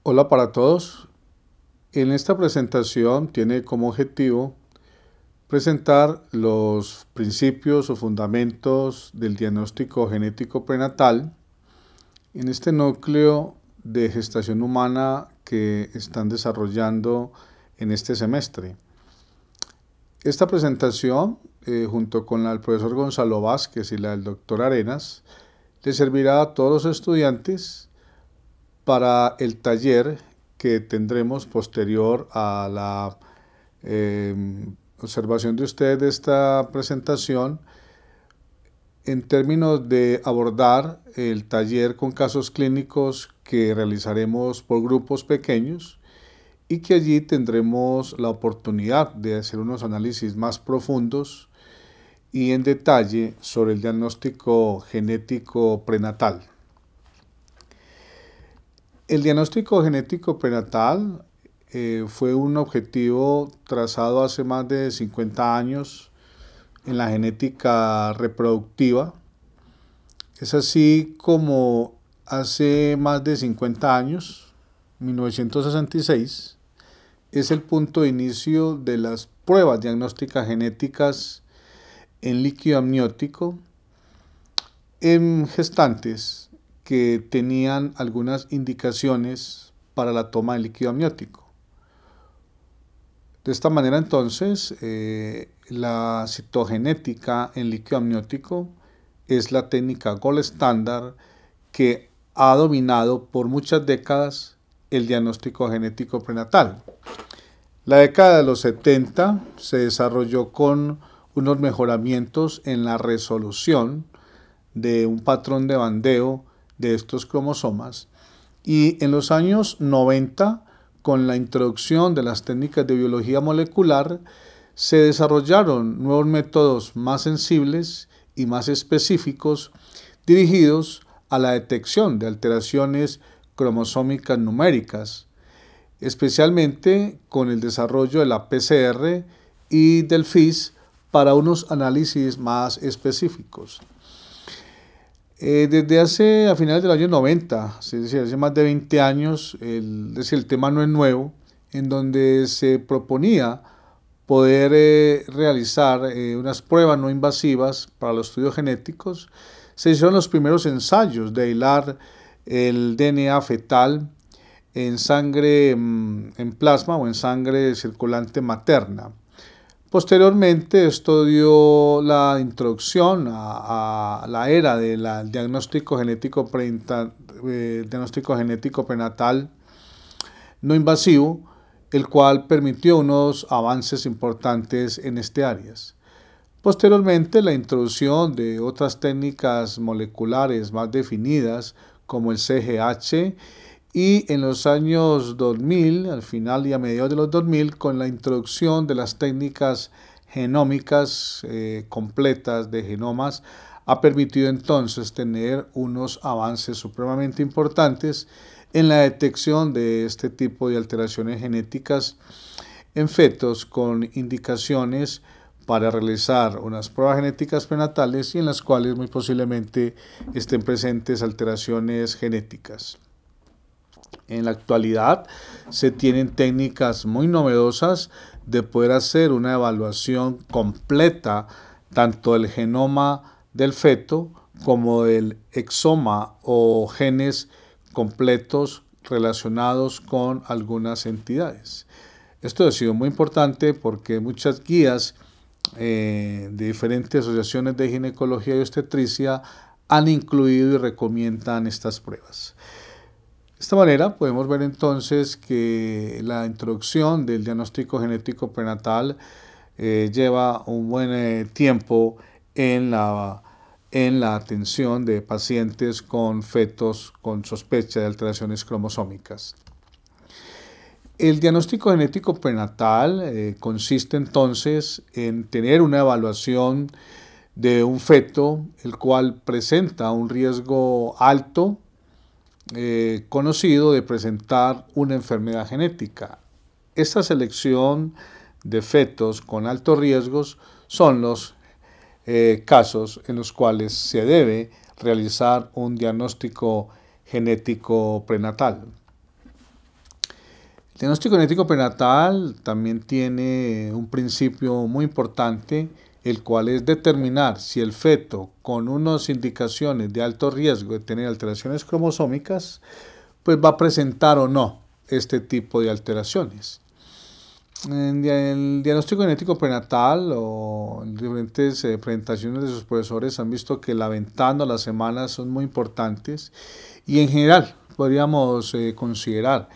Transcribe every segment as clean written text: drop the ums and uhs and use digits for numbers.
Hola para todos. En esta presentación tiene como objetivo presentar los principios o fundamentos del diagnóstico genético prenatal en este núcleo de gestación humana que están desarrollando en este semestre. Esta presentación, junto con la del profesor Gonzalo Vázquez y la del doctor Arenas, le servirá a todos los estudiantes para el taller que tendremos posterior a la observación de ustedes de esta presentación, en términos de abordar el taller con casos clínicos que realizaremos por grupos pequeños y que allí tendremos la oportunidad de hacer unos análisis más profundos y en detalle sobre el diagnóstico genético prenatal. El diagnóstico genético prenatal fue un objetivo trazado hace más de 50 años en la genética reproductiva. Es así como hace más de 50 años, 1966, es el punto de inicio de las pruebas diagnósticas genéticas en líquido amniótico en gestantes que tenían algunas indicaciones para la toma de líquido amniótico. De esta manera entonces, la citogenética en líquido amniótico es la técnica gold estándar que ha dominado por muchas décadas el diagnóstico genético prenatal. La década de los 70 se desarrolló con unos mejoramientos en la resolución de un patrón de bandeo de estos cromosomas, y en los años 90, con la introducción de las técnicas de biología molecular, se desarrollaron nuevos métodos más sensibles y más específicos dirigidos a la detección de alteraciones cromosómicas numéricas, especialmente con el desarrollo de la PCR y del FIS para unos análisis más específicos. Desde a finales del año 90, es decir, hace más de 20 años, el tema no es nuevo, en donde se proponía poder realizar unas pruebas no invasivas para los estudios genéticos. Se hicieron los primeros ensayos de aislar el DNA fetal en sangre en plasma o en sangre circulante materna. Posteriormente, esto dio la introducción a la era del diagnóstico genético prenatal no invasivo, el cual permitió unos avances importantes en este área. Posteriormente, la introducción de otras técnicas moleculares más definidas, como el CGH, y en los años 2000, al final y a mediados de los 2000, con la introducción de las técnicas genómicas completas de genomas, ha permitido entonces tener unos avances supremamente importantes en la detección de este tipo de alteraciones genéticas en fetos con indicaciones para realizar unas pruebas genéticas prenatales y en las cuales muy posiblemente estén presentes alteraciones genéticas. En la actualidad se tienen técnicas muy novedosas de poder hacer una evaluación completa tanto del genoma del feto como del exoma o genes completos relacionados con algunas entidades. Esto ha sido muy importante porque muchas guías de diferentes asociaciones de ginecología y obstetricia han incluido y recomiendan estas pruebas. De esta manera podemos ver entonces que la introducción del diagnóstico genético prenatal lleva un buen tiempo en la atención de pacientes con fetos con sospecha de alteraciones cromosómicas. El diagnóstico genético prenatal consiste entonces en tener una evaluación de un feto el cual presenta un riesgo alto conocido de presentar una enfermedad genética. Esta selección de fetos con altos riesgos son los casos en los cuales se debe realizar un diagnóstico genético prenatal. El diagnóstico genético prenatal también tiene un principio muy importante, el cual es determinar si el feto con unas indicaciones de alto riesgo de tener alteraciones cromosómicas, pues va a presentar o no este tipo de alteraciones. En el diagnóstico genético prenatal o en diferentes presentaciones de sus profesores han visto que la ventana o las semanas son muy importantes y en general podríamos considerar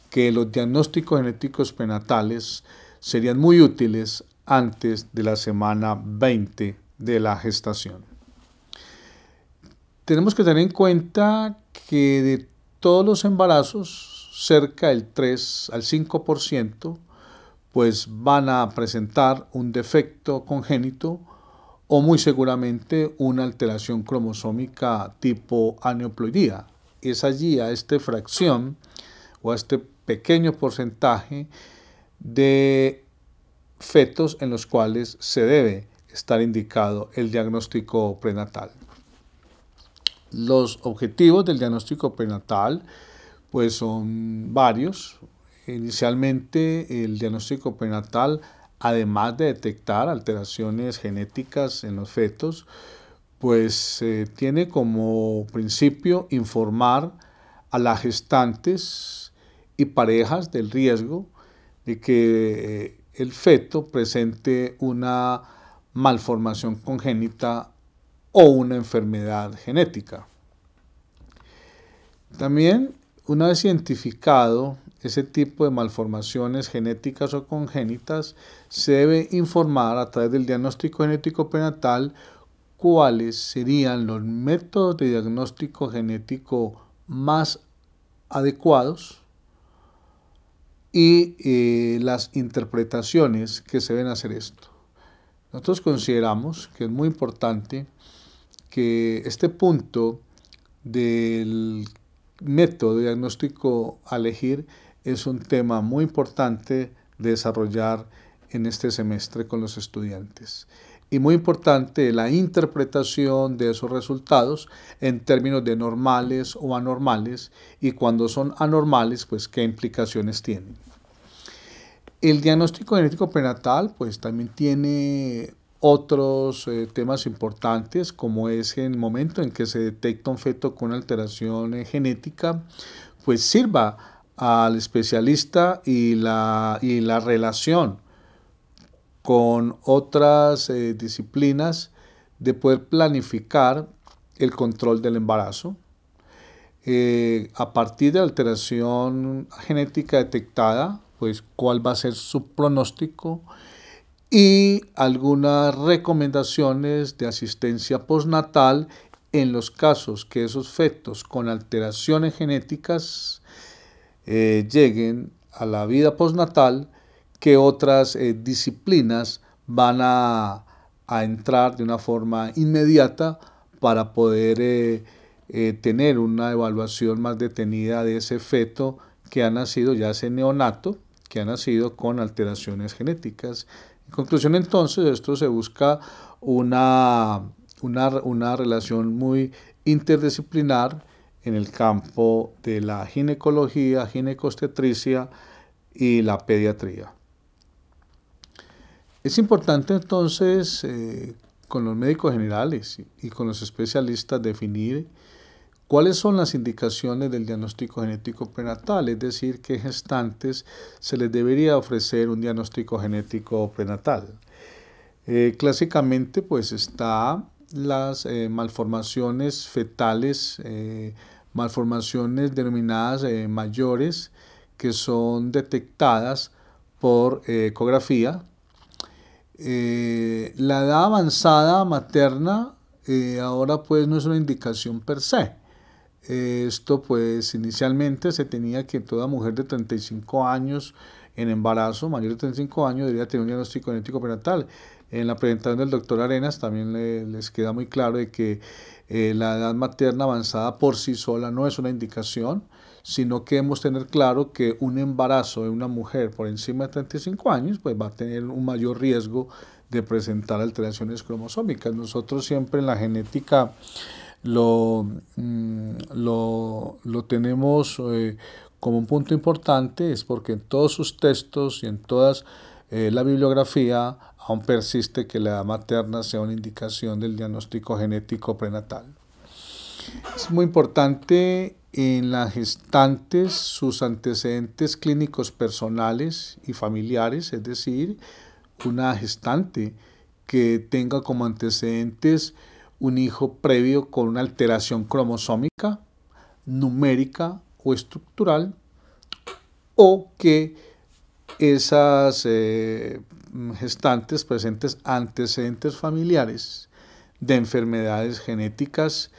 que los diagnósticos genéticos prenatales serían muy útiles antes de la semana 20 de la gestación. Tenemos que tener en cuenta que de todos los embarazos, cerca del 3 al 5% pues van a presentar un defecto congénito o muy seguramente una alteración cromosómica tipo aneuploidía. Es allí a esta fracción o a este pequeño porcentaje de fetos en los cuales se debe estar indicado el diagnóstico prenatal. Los objetivos del diagnóstico prenatal pues son varios. Inicialmente el diagnóstico prenatal, además de detectar alteraciones genéticas en los fetos, pues tiene como principio informar a las gestantes y parejas del riesgo de que el feto presente una malformación congénita o una enfermedad genética. También, una vez identificado ese tipo de malformaciones genéticas o congénitas, se debe informar a través del diagnóstico genético prenatal cuáles serían los métodos de diagnóstico genético más adecuados y las interpretaciones que se deben hacer esto. Nosotros consideramos que es muy importante que este punto del método de diagnóstico a elegir es un tema muy importante de desarrollar en este semestre con los estudiantes. Y muy importante la interpretación de esos resultados en términos de normales o anormales, y cuando son anormales, pues qué implicaciones tienen. El diagnóstico genético prenatal pues también tiene otros temas importantes, como es en el momento en que se detecta un feto con alteración genética, pues sirva al especialista y la relación con otras disciplinas de poder planificar el control del embarazo. A partir de la alteración genética detectada, pues cuál va a ser su pronóstico y algunas recomendaciones de asistencia postnatal en los casos que esos fetos con alteraciones genéticas lleguen a la vida postnatal, que otras disciplinas van a entrar de una forma inmediata para poder tener una evaluación más detenida de ese feto que ha nacido, ya ese neonato, que ha nacido con alteraciones genéticas. En conclusión, entonces, esto se busca una relación muy interdisciplinar en el campo de la ginecología, ginecobstetricia y la pediatría. Es importante entonces con los médicos generales y con los especialistas definir cuáles son las indicaciones del diagnóstico genético prenatal, es decir, qué gestantes se les debería ofrecer un diagnóstico genético prenatal. Clásicamente pues está las malformaciones fetales, malformaciones denominadas mayores, que son detectadas por ecografía. La edad avanzada materna ahora pues no es una indicación per se. Esto pues inicialmente se tenía que toda mujer de 35 años en embarazo, mayor de 35 años, debería tener un diagnóstico genético prenatal. En la presentación del doctor Arenas también les queda muy claro de que la edad materna avanzada por sí sola no es una indicación, sino que debemos tener claro que un embarazo de una mujer por encima de 35 años pues va a tener un mayor riesgo de presentar alteraciones cromosómicas. Nosotros siempre en la genética lo tenemos como un punto importante es porque en todos sus textos y en toda la bibliografía aún persiste que la edad materna sea una indicación del diagnóstico genético prenatal. Es muy importante en las gestantes sus antecedentes clínicos personales y familiares, es decir, una gestante que tenga como antecedentes un hijo previo con una alteración cromosómica, numérica o estructural, o que esas gestantes presentes antecedentes familiares de enfermedades genéticas,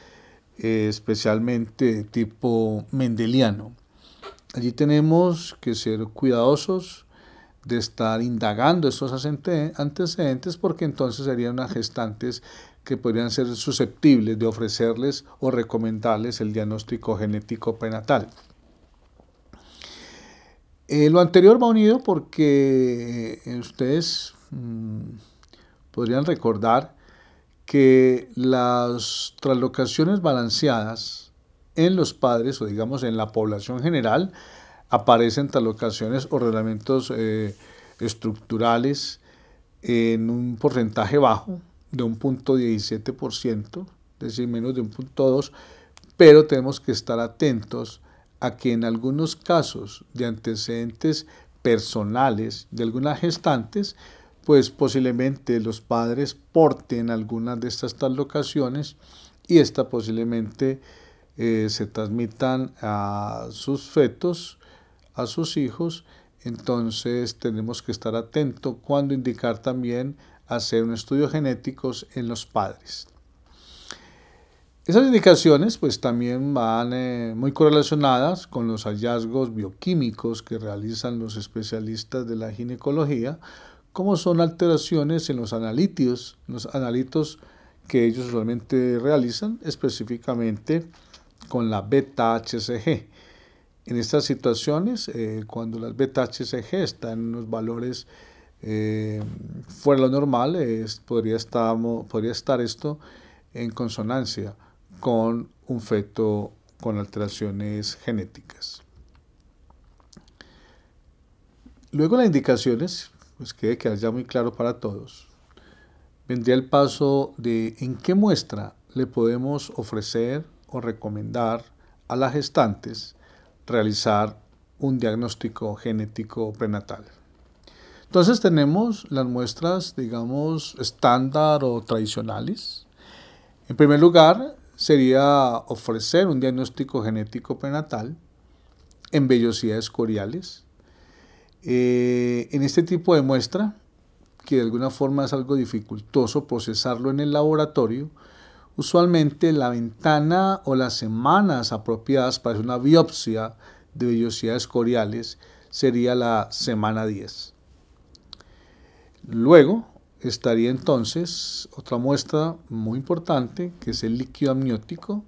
especialmente de tipo mendeliano. Allí tenemos que ser cuidadosos de estar indagando estos antecedentes, porque entonces serían unas gestantes que podrían ser susceptibles de ofrecerles o recomendarles el diagnóstico genético prenatal. Lo anterior va unido porque ustedes podrían recordar que las translocaciones balanceadas en los padres, o digamos en la población general, aparecen translocaciones o reglamentos estructurales en un porcentaje bajo de 1.17%, es decir, menos de 1.2%, pero tenemos que estar atentos a que en algunos casos de antecedentes personales de algunas gestantes, pues posiblemente los padres porten algunas de estas translocaciones y estas posiblemente se transmitan a sus fetos, a sus hijos. Entonces tenemos que estar atentos cuando indicar también hacer un estudio genéticos en los padres. Esas indicaciones pues también van muy correlacionadas con los hallazgos bioquímicos que realizan los especialistas de la ginecología, como son alteraciones en los analitos que ellos usualmente realizan, específicamente con la beta-HCG. En estas situaciones, cuando las beta-HCG están en unos valores fuera de lo normal, podría estar esto en consonancia con un feto con alteraciones genéticas. Luego las indicaciones, pues que queda ya muy claro para todos, vendría el paso de en qué muestra le podemos ofrecer o recomendar a las gestantes realizar un diagnóstico genético prenatal. Entonces tenemos las muestras, digamos, estándar o tradicionales. En primer lugar, sería ofrecer un diagnóstico genético prenatal en vellosidades coriales. En este tipo de muestra, que de alguna forma es algo dificultoso procesarlo en el laboratorio, usualmente la ventana o las semanas apropiadas para una biopsia de vellosidades coriales sería la semana 10. Luego estaría entonces otra muestra muy importante, que es el líquido amniótico,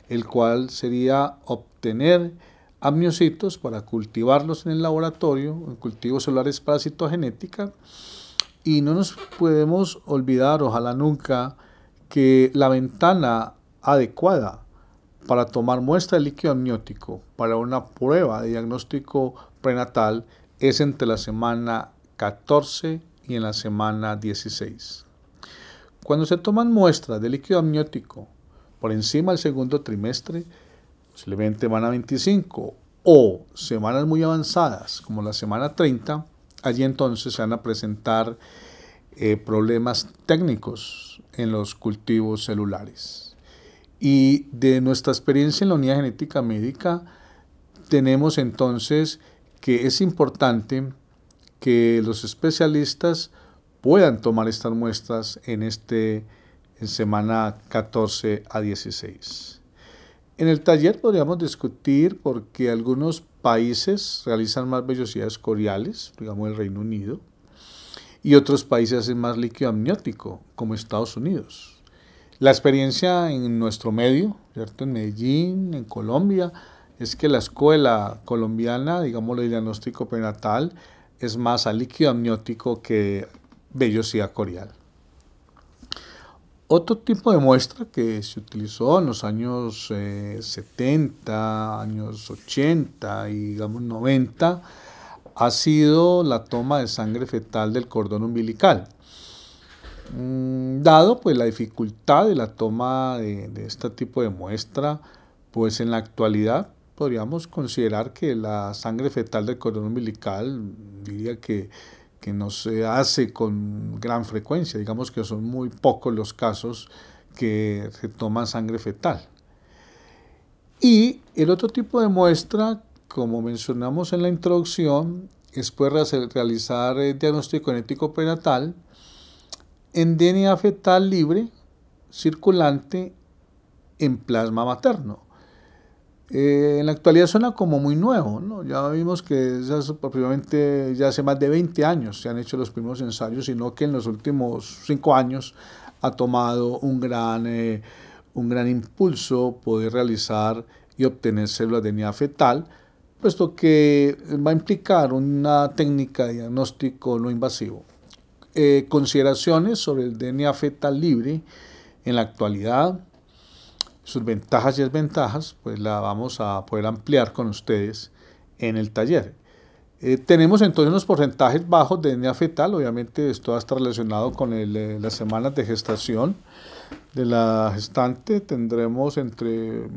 el cual sería obtener amniocitos para cultivarlos en el laboratorio, en cultivos celulares para citogenética. Y no nos podemos olvidar, ojalá nunca, que la ventana adecuada para tomar muestra de líquido amniótico para una prueba de diagnóstico prenatal es entre la semana 14 y en la semana 16. Cuando se toman muestras de líquido amniótico por encima del segundo trimestre, posiblemente semana 25 o semanas muy avanzadas como la semana 30, allí entonces se van a presentar problemas técnicos en los cultivos celulares. Y de nuestra experiencia en la unidad genética médica, tenemos entonces que es importante que los especialistas puedan tomar estas muestras en semana 14 a 16. En el taller podríamos discutir por qué algunos países realizan más vellosidades coriales, digamos el Reino Unido, y otros países hacen más líquido amniótico, como Estados Unidos. La experiencia en nuestro medio, ¿cierto? En Medellín, en Colombia, es que la escuela colombiana, digamos, el diagnóstico prenatal, es más a líquido amniótico que vellosidad corial. Otro tipo de muestra que se utilizó en los años 70, años 80 y digamos 90 ha sido la toma de sangre fetal del cordón umbilical. Dado pues la dificultad de la toma de este tipo de muestra, pues en la actualidad podríamos considerar que la sangre fetal del cordón umbilical, diría que no se hace con gran frecuencia, digamos que son muy pocos los casos que se toman sangre fetal. Y el otro tipo de muestra, como mencionamos en la introducción, es poder realizar el diagnóstico genético prenatal en DNA fetal libre circulante en plasma materno. En la actualidad suena como muy nuevo, ¿no? Ya vimos que aproximadamente ya hace más de 20 años se han hecho los primeros ensayos, sino que en los últimos 5 años ha tomado un gran impulso poder realizar y obtener células de DNA fetal, puesto que va a implicar una técnica de diagnóstico no invasivo. Consideraciones sobre el DNA fetal libre en la actualidad, sus ventajas y desventajas, pues la vamos a poder ampliar con ustedes en el taller. Tenemos entonces unos porcentajes bajos de DNA fetal, obviamente esto va a estar relacionado con las semanas de gestación de la gestante. Tendremos entre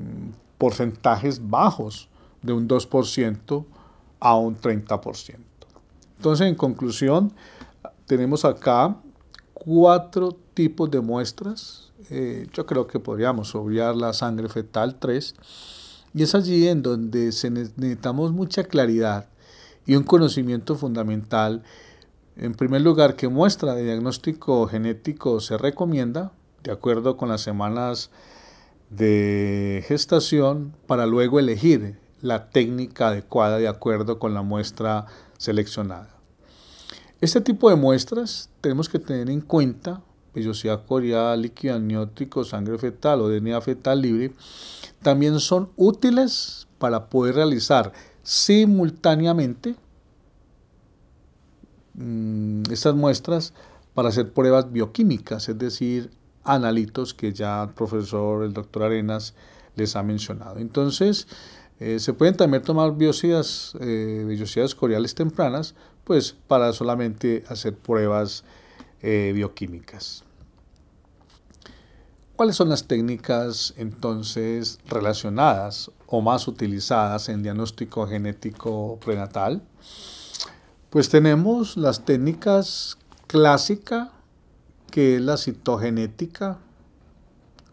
porcentajes bajos de un 2% a un 30%. Entonces, en conclusión, tenemos acá 4 tipos de muestras. Yo creo que podríamos obviar la sangre fetal 3, y es allí en donde necesitamos mucha claridad y un conocimiento fundamental. En primer lugar, qué muestra de diagnóstico genético se recomienda de acuerdo con las semanas de gestación, para luego elegir la técnica adecuada de acuerdo con la muestra seleccionada. Este tipo de muestras tenemos que tener en cuenta vellosidad cordial, líquido amniótico, sangre fetal o DNA fetal libre. También son útiles para poder realizar simultáneamente estas muestras para hacer pruebas bioquímicas, es decir, analitos que ya el doctor Arenas les ha mencionado. Entonces, se pueden también tomar vellosidades cordiales tempranas, pues para solamente hacer pruebas bioquímicas. ¿Cuáles son las técnicas entonces relacionadas o más utilizadas en diagnóstico genético prenatal? Pues tenemos las técnicas clásicas, que es la citogenética,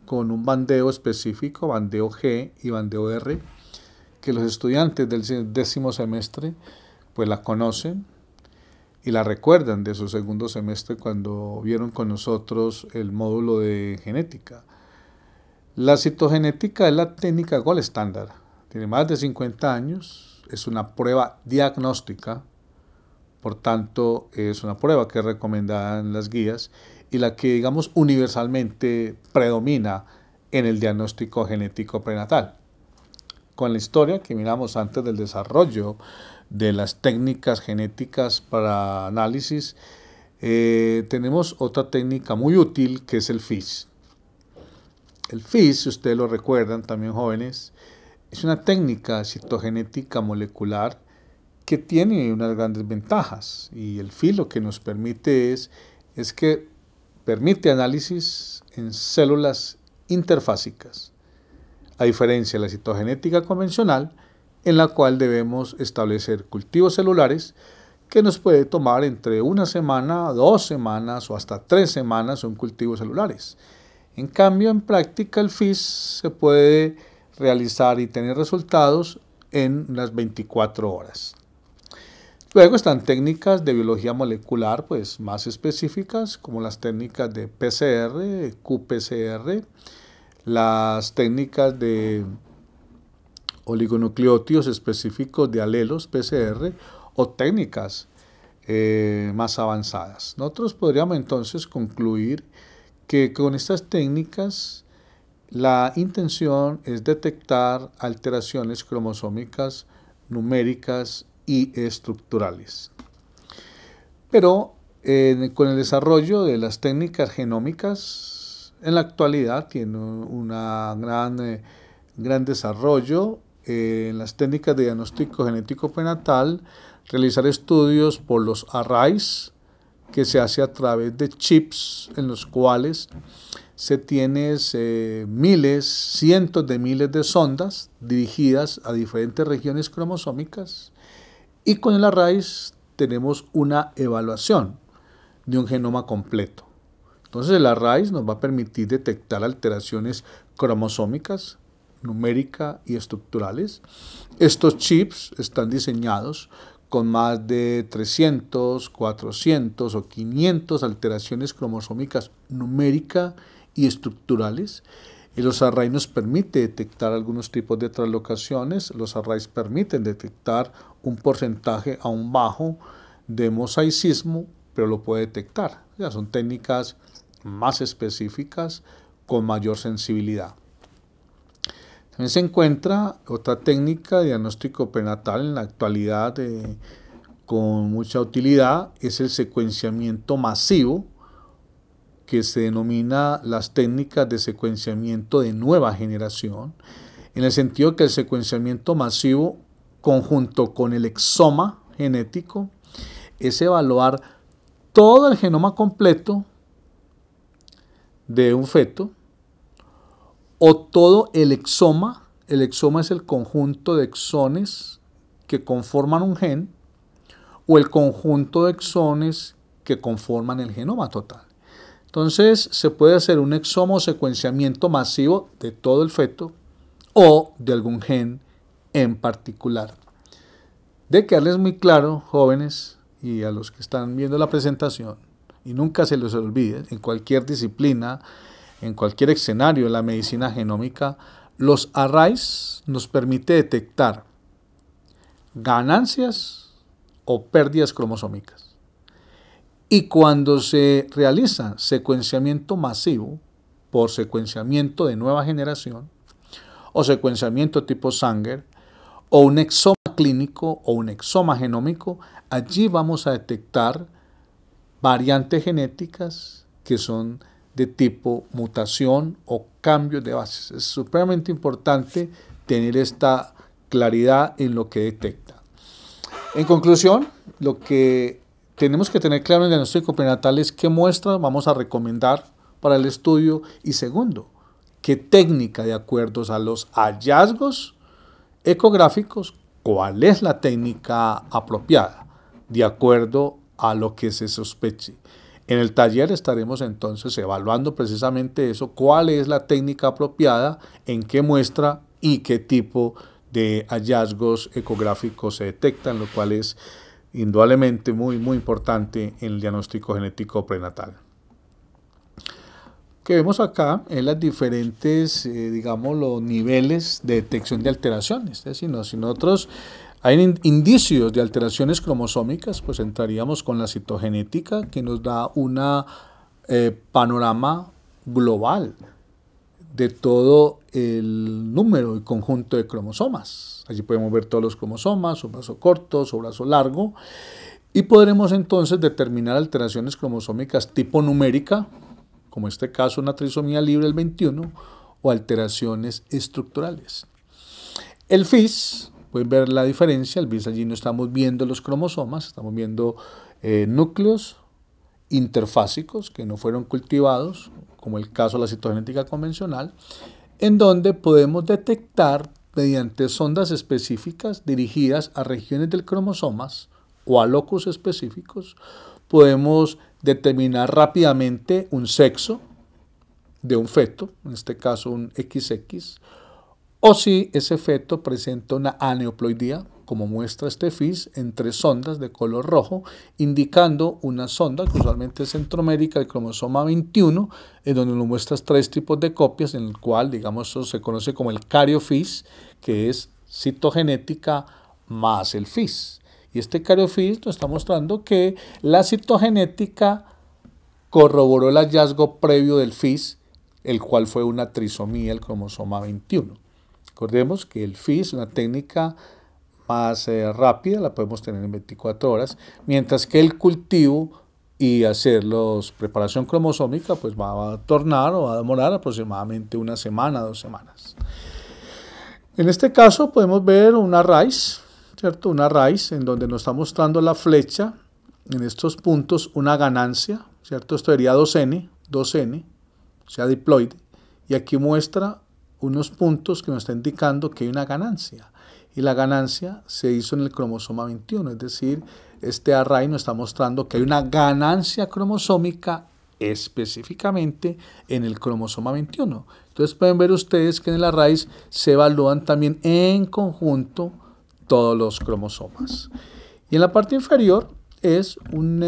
con un bandeo específico, bandeo G y bandeo R, que los estudiantes del 10º semestre pues la conocen y la recuerdan de su segundo semestre cuando vieron con nosotros el módulo de genética. La citogenética es la técnica gold estándar, tiene más de 50 años, es una prueba diagnóstica, por tanto es una prueba que es recomendada en las guías y la que, digamos, universalmente predomina en el diagnóstico genético prenatal. Con la historia que miramos antes del desarrollo de las técnicas genéticas para análisis, tenemos otra técnica muy útil que es el FISH. El FISH, si ustedes lo recuerdan también, jóvenes, es una técnica citogenética molecular que tiene unas grandes ventajas, y el FISH lo que nos permite es que permite análisis en células interfásicas, a diferencia de la citogenética convencional, en la cual debemos establecer cultivos celulares que nos puede tomar entre 1 semana, 2 semanas o hasta 3 semanas son cultivos celulares. En cambio, en práctica, el FISH se puede realizar y tener resultados en unas 24 horas. Luego están técnicas de biología molecular pues más específicas, como las técnicas de PCR, qPCR, las técnicas de oligonucleótidos específicos de alelos, PCR, o técnicas más avanzadas. Nosotros podríamos entonces concluir que con estas técnicas la intención es detectar alteraciones cromosómicas, numéricas y estructurales. Pero con el desarrollo de las técnicas genómicas en la actualidad tiene una gran desarrollo en las técnicas de diagnóstico genético prenatal, realizar estudios por los arrays, que se hace a través de chips en los cuales se tiene miles, cientos de miles de sondas dirigidas a diferentes regiones cromosómicas, y con el array tenemos una evaluación de un genoma completo. Entonces el array nos va a permitir detectar alteraciones cromosómicas, numéricas y estructurales. Estos chips están diseñados con más de 300, 400 o 500 alteraciones cromosómicas numéricas y estructurales. Y los arrays nos permiten detectar algunos tipos de translocaciones. Los arrays permiten detectar un porcentaje aún bajo de mosaicismo, pero lo puede detectar. Ya son técnicas más específicas con mayor sensibilidad. También se encuentra otra técnica de diagnóstico prenatal en la actualidad con mucha utilidad, es el secuenciamiento masivo, que se denomina las técnicas de secuenciamiento de nueva generación, en el sentido que el secuenciamiento masivo, conjunto con el exoma genético, es evaluar todo el genoma completo de un feto, o todo el exoma. El exoma es el conjunto de exones que conforman un gen, o el conjunto de exones que conforman el genoma total. Entonces se puede hacer un exoma o secuenciamiento masivo de todo el feto o de algún gen en particular. De quedarles muy claro, jóvenes, y a los que están viendo la presentación, y nunca se les olvide, en cualquier disciplina, en cualquier escenario de la medicina genómica, los arrays nos permiten detectar ganancias o pérdidas cromosómicas. Y cuando se realiza secuenciamiento masivo por secuenciamiento de nueva generación, o secuenciamiento tipo Sanger, o un exoma clínico o un exoma genómico, allí vamos a detectar variantes genéticas que son de tipo mutación o cambios de bases. Es supremamente importante tener esta claridad en lo que detecta. En conclusión, lo que tenemos que tener claro en el diagnóstico prenatal es qué muestras vamos a recomendar para el estudio, y segundo, qué técnica, de acuerdo a los hallazgos ecográficos, cuál es la técnica apropiada de acuerdo a lo que se sospeche. En el taller estaremos entonces evaluando precisamente eso, cuál es la técnica apropiada, en qué muestra y qué tipo de hallazgos ecográficos se detectan, lo cual es indudablemente muy importante en el diagnóstico genético prenatal. Que vemos acá en las diferentes, digamos, los niveles de detección de alteraciones. Es decir, si nosotros hay indicios de alteraciones cromosómicas, pues entraríamos con la citogenética, que nos da un panorama global de todo el número y conjunto de cromosomas. Allí podemos ver todos los cromosomas, su brazo corto, su brazo largo, y podremos entonces determinar alteraciones cromosómicas tipo numérica, como en este caso una trisomía libre del 21, o alteraciones estructurales. El FIS, pueden ver la diferencia, el FIS allí no estamos viendo los cromosomas, estamos viendo núcleos interfásicos que no fueron cultivados, como el caso de la citogenética convencional, en donde podemos detectar mediante sondas específicas dirigidas a regiones del cromosomas o a locus específicos, podemos determinar rápidamente un sexo de un feto, en este caso un XX, o si ese feto presenta una aneuploidía, como muestra este FIS, en 3 sondas de color rojo, indicando una sonda que usualmente es centromérica del cromosoma 21, en donde nos muestra 3 tipos de copias, en el cual, digamos, eso se conoce como el cariofis, que es citogenética más el FIS. Y este cariofis nos está mostrando que la citogenética corroboró el hallazgo previo del FIS, el cual fue una trisomía del cromosoma 21. Recordemos que el FIS es una técnica más rápida, la podemos tener en 24 horas, mientras que el cultivo y hacer la preparación cromosómica pues va a tornar o va a demorar aproximadamente una semana, 2 semanas. En este caso podemos ver una raíz, ¿cierto? Una raíz en donde nos está mostrando la flecha en estos puntos una ganancia, ¿cierto? Esto sería 2N, o sea, diploide, y aquí muestra unos puntos que nos está indicando que hay una ganancia, y la ganancia se hizo en el cromosoma 21, es decir, este array nos está mostrando que hay una ganancia cromosómica específicamente en el cromosoma 21. Entonces pueden ver ustedes que en el array se evalúan también en conjunto todos los cromosomas. Y en la parte inferior es un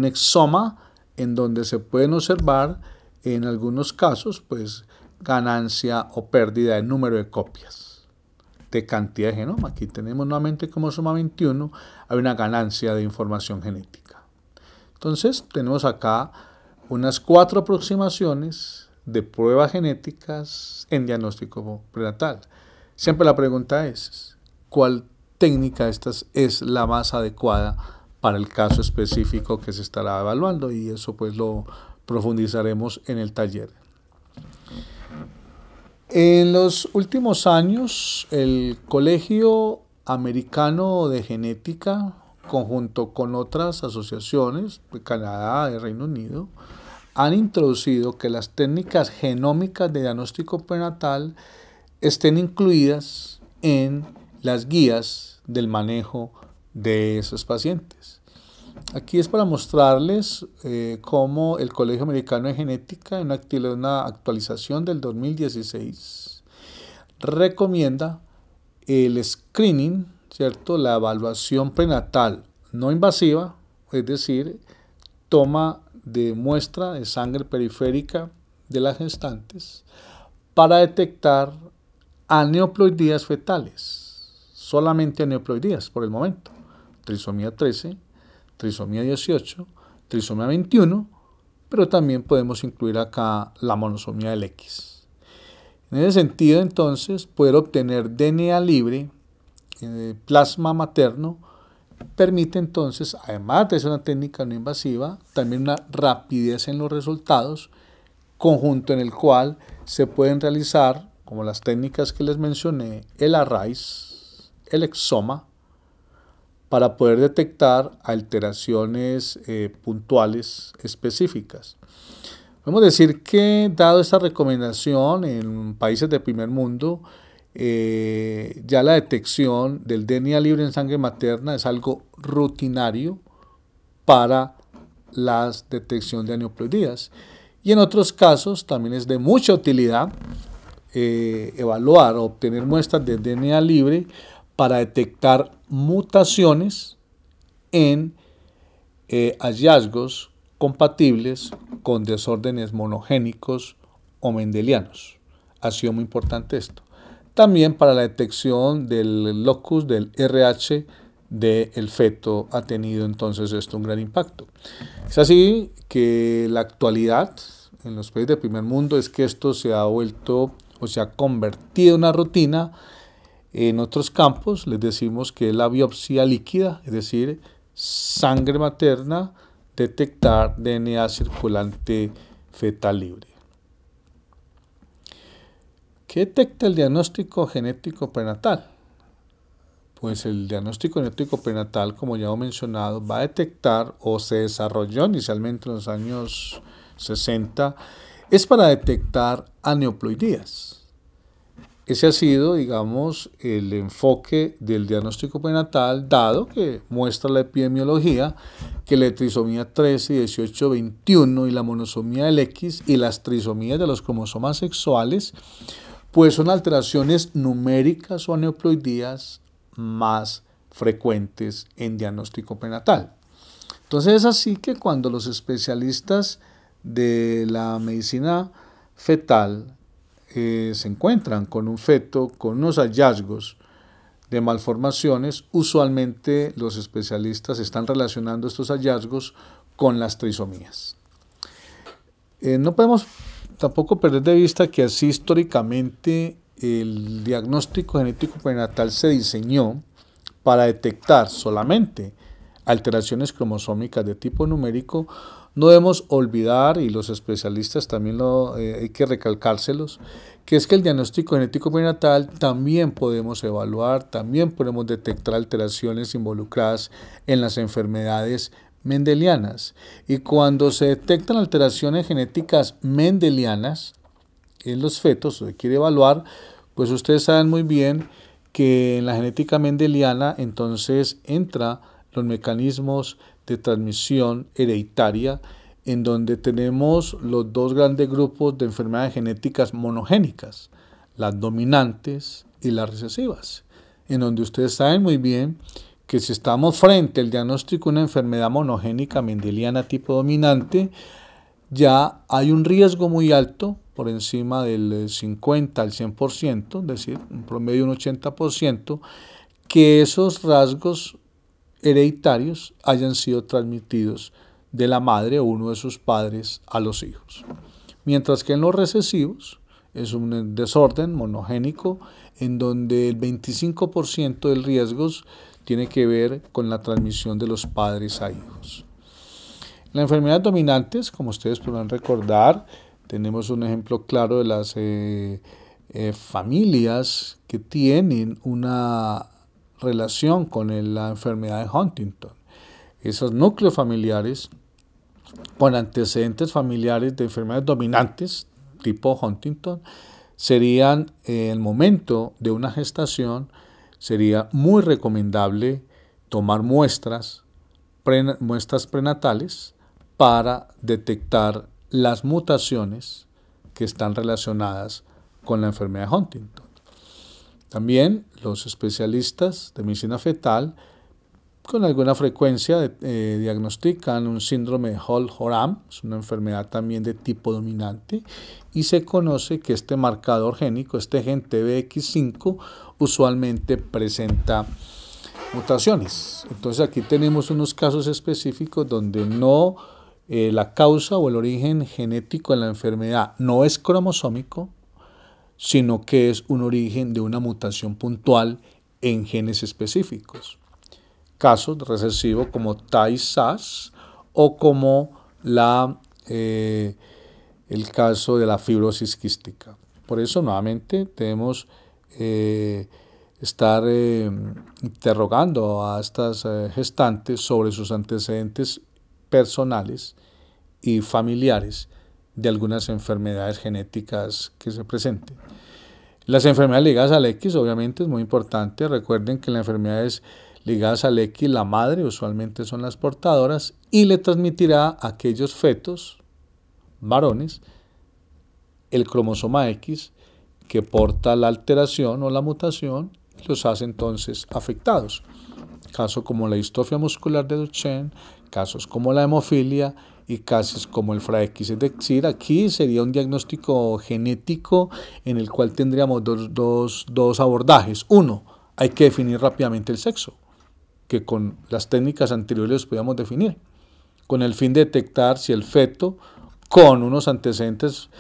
exoma en donde se pueden observar en algunos casos pues ganancia o pérdida de número de copias de cantidad de genoma. Aquí tenemos nuevamente cromosoma 21, hay una ganancia de información genética. Entonces tenemos acá unas 4 aproximaciones de pruebas genéticas en diagnóstico prenatal. Siempre la pregunta es, ¿cuál técnica de estas es la más adecuada para el caso específico que se estará evaluando? Y eso pues lo profundizaremos en el taller. En los últimos años, el Colegio Americano de Genética, conjunto con otras asociaciones de Canadá, de Reino Unido, han introducido que las técnicas genómicas de diagnóstico prenatal estén incluidas en las guías del manejo de esos pacientes. Aquí es para mostrarles cómo el Colegio Americano de Genética, en una actualización del 2016, recomienda el screening, ¿cierto? La evaluación prenatal no invasiva, es decir, toma de muestra de sangre periférica de las gestantes para detectar aneuploidías fetales, solamente aneuploidías por el momento, trisomía 13, trisomía 18, trisomía 21, pero también podemos incluir acá la monosomía del X. En ese sentido, entonces, poder obtener DNA libre, plasma materno, permite entonces, además de ser una técnica no invasiva, también una rapidez en los resultados, conjunto en el cual se pueden realizar, como las técnicas que les mencioné, el arrays, el exoma, para poder detectar alteraciones puntuales específicas. Podemos decir que, dado esta recomendación en países de primer mundo, ya la detección del DNA libre en sangre materna es algo rutinario para la detección de aneuploidías. Y en otros casos también es de mucha utilidad evaluar o obtener muestras de DNA libre para detectar mutaciones en hallazgos compatibles con desórdenes monogénicos o mendelianos. Ha sido muy importante esto. También para la detección del locus del RH del feto ha tenido entonces esto un gran impacto. Es así que la actualidad en los países de primer mundo es que esto se ha vuelto o se ha convertido en una rutina. En otros campos les decimos que es la biopsia líquida, es decir, sangre materna, detectar DNA circulante fetal libre. ¿Qué detecta el diagnóstico genético prenatal? Pues el diagnóstico genético prenatal, como ya he mencionado, va a detectar o se desarrolló inicialmente en los años 60, es para detectar aneuploidías. Ese ha sido, digamos, el enfoque del diagnóstico prenatal, dado que muestra la epidemiología que la trisomía 13, 18, 21 y la monosomía del X y las trisomías de los cromosomas sexuales, pues son alteraciones numéricas o aneuploidías más frecuentes en diagnóstico prenatal. Entonces es así que cuando los especialistas de la medicina fetal se encuentran con un feto con unos hallazgos de malformaciones, usualmente los especialistas están relacionando estos hallazgos con las trisomías. No podemos tampoco perder de vista que así históricamente el diagnóstico genético prenatal se diseñó para detectar solamente alteraciones cromosómicas de tipo numérico, no debemos olvidar, y los especialistas también hay que recalcárselos, que es que el diagnóstico genético prenatal también podemos evaluar, también podemos detectar alteraciones involucradas en las enfermedades mendelianas. Y cuando se detectan alteraciones genéticas mendelianas en los fetos, se quiere evaluar, pues ustedes saben muy bien que en la genética mendeliana entonces entra los mecanismos de transmisión hereditaria, en donde tenemos los dos grandes grupos de enfermedades genéticas monogénicas, las dominantes y las recesivas, en donde ustedes saben muy bien que si estamos frente al diagnóstico de una enfermedad monogénica mendeliana tipo dominante, ya hay un riesgo muy alto, por encima del 50 al 100%, es decir, un promedio de un 80%, que esos rasgos hereditarios hayan sido transmitidos de la madre o uno de sus padres a los hijos. Mientras que en los recesivos es un desorden monogénico en donde el 25% del riesgo tiene que ver con la transmisión de los padres a hijos. Las enfermedades dominantes, como ustedes podrán recordar, tenemos un ejemplo claro de las familias que tienen una relación con la enfermedad de Huntington. Esos núcleos familiares con antecedentes familiares de enfermedades dominantes tipo Huntington serían, en el momento de una gestación, sería muy recomendable tomar muestras prenatales para detectar las mutaciones que están relacionadas con la enfermedad de Huntington. También los especialistas de medicina fetal con alguna frecuencia diagnostican un síndrome de Holt-Oram, es una enfermedad también de tipo dominante, y se conoce que este marcador génico, este gen TBX5, usualmente presenta mutaciones. Entonces aquí tenemos unos casos específicos donde no la causa o el origen genético de la enfermedad no es cromosómico, sino que es un origen de una mutación puntual en genes específicos. Casos recesivos como Tay-Sachs o como el caso de la fibrosis quística. Por eso nuevamente debemos estar interrogando a estas gestantes sobre sus antecedentes personales y familiares de algunas enfermedades genéticas que se presenten. Las enfermedades ligadas al X obviamente es muy importante. Recuerden que las enfermedades ligadas al X, la madre usualmente son las portadoras y le transmitirá a aquellos fetos varones el cromosoma X que porta la alteración o la mutación y los hace entonces afectados. Casos como la distrofia muscular de Duchenne, casos como la hemofilia y casos como el FRA-X. Es decir, aquí sería un diagnóstico genético en el cual tendríamos dos abordajes. Uno, hay que definir rápidamente el sexo, que con las técnicas anteriores podíamos definir, con el fin de detectar si el feto con unos antecedentes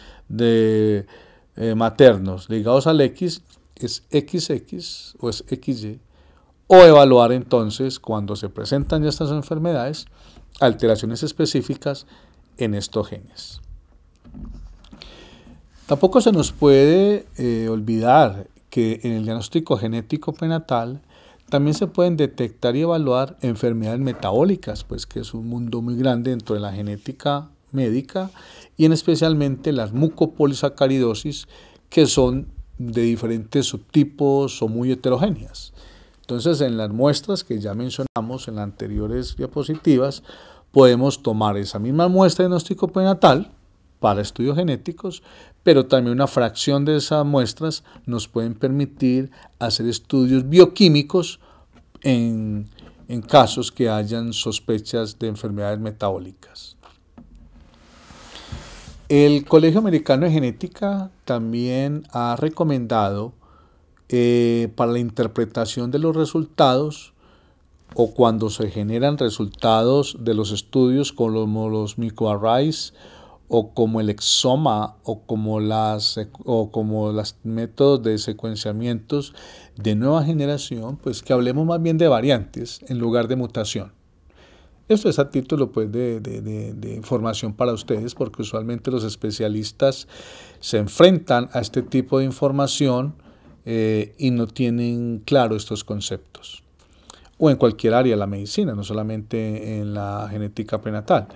maternos ligados al X es XX o es XY, o evaluar entonces, cuando se presentan ya estas enfermedades, alteraciones específicas en estos genes. Tampoco se nos puede olvidar que en el diagnóstico genético prenatal también se pueden detectar y evaluar enfermedades metabólicas, pues que es un mundo muy grande dentro de la genética médica y en especialmente las mucopolisacaridosis, que son de diferentes subtipos o muy heterogéneas. Entonces, en las muestras que ya mencionamos en las anteriores diapositivas, podemos tomar esa misma muestra de diagnóstico prenatal para estudios genéticos, pero también una fracción de esas muestras nos pueden permitir hacer estudios bioquímicos en casos que hayan sospechas de enfermedades metabólicas. El Colegio Americano de Genética también ha recomendado para la interpretación de los resultados o cuando se generan resultados de los estudios como los microarrays o como el exoma o como los métodos de secuenciamientos de nueva generación, pues que hablemos más bien de variantes en lugar de mutación. Esto es a título pues, de información para ustedes, porque usualmente los especialistas se enfrentan a este tipo de información y no tienen claro estos conceptos. O en cualquier área de la medicina, no solamente en la genética prenatal.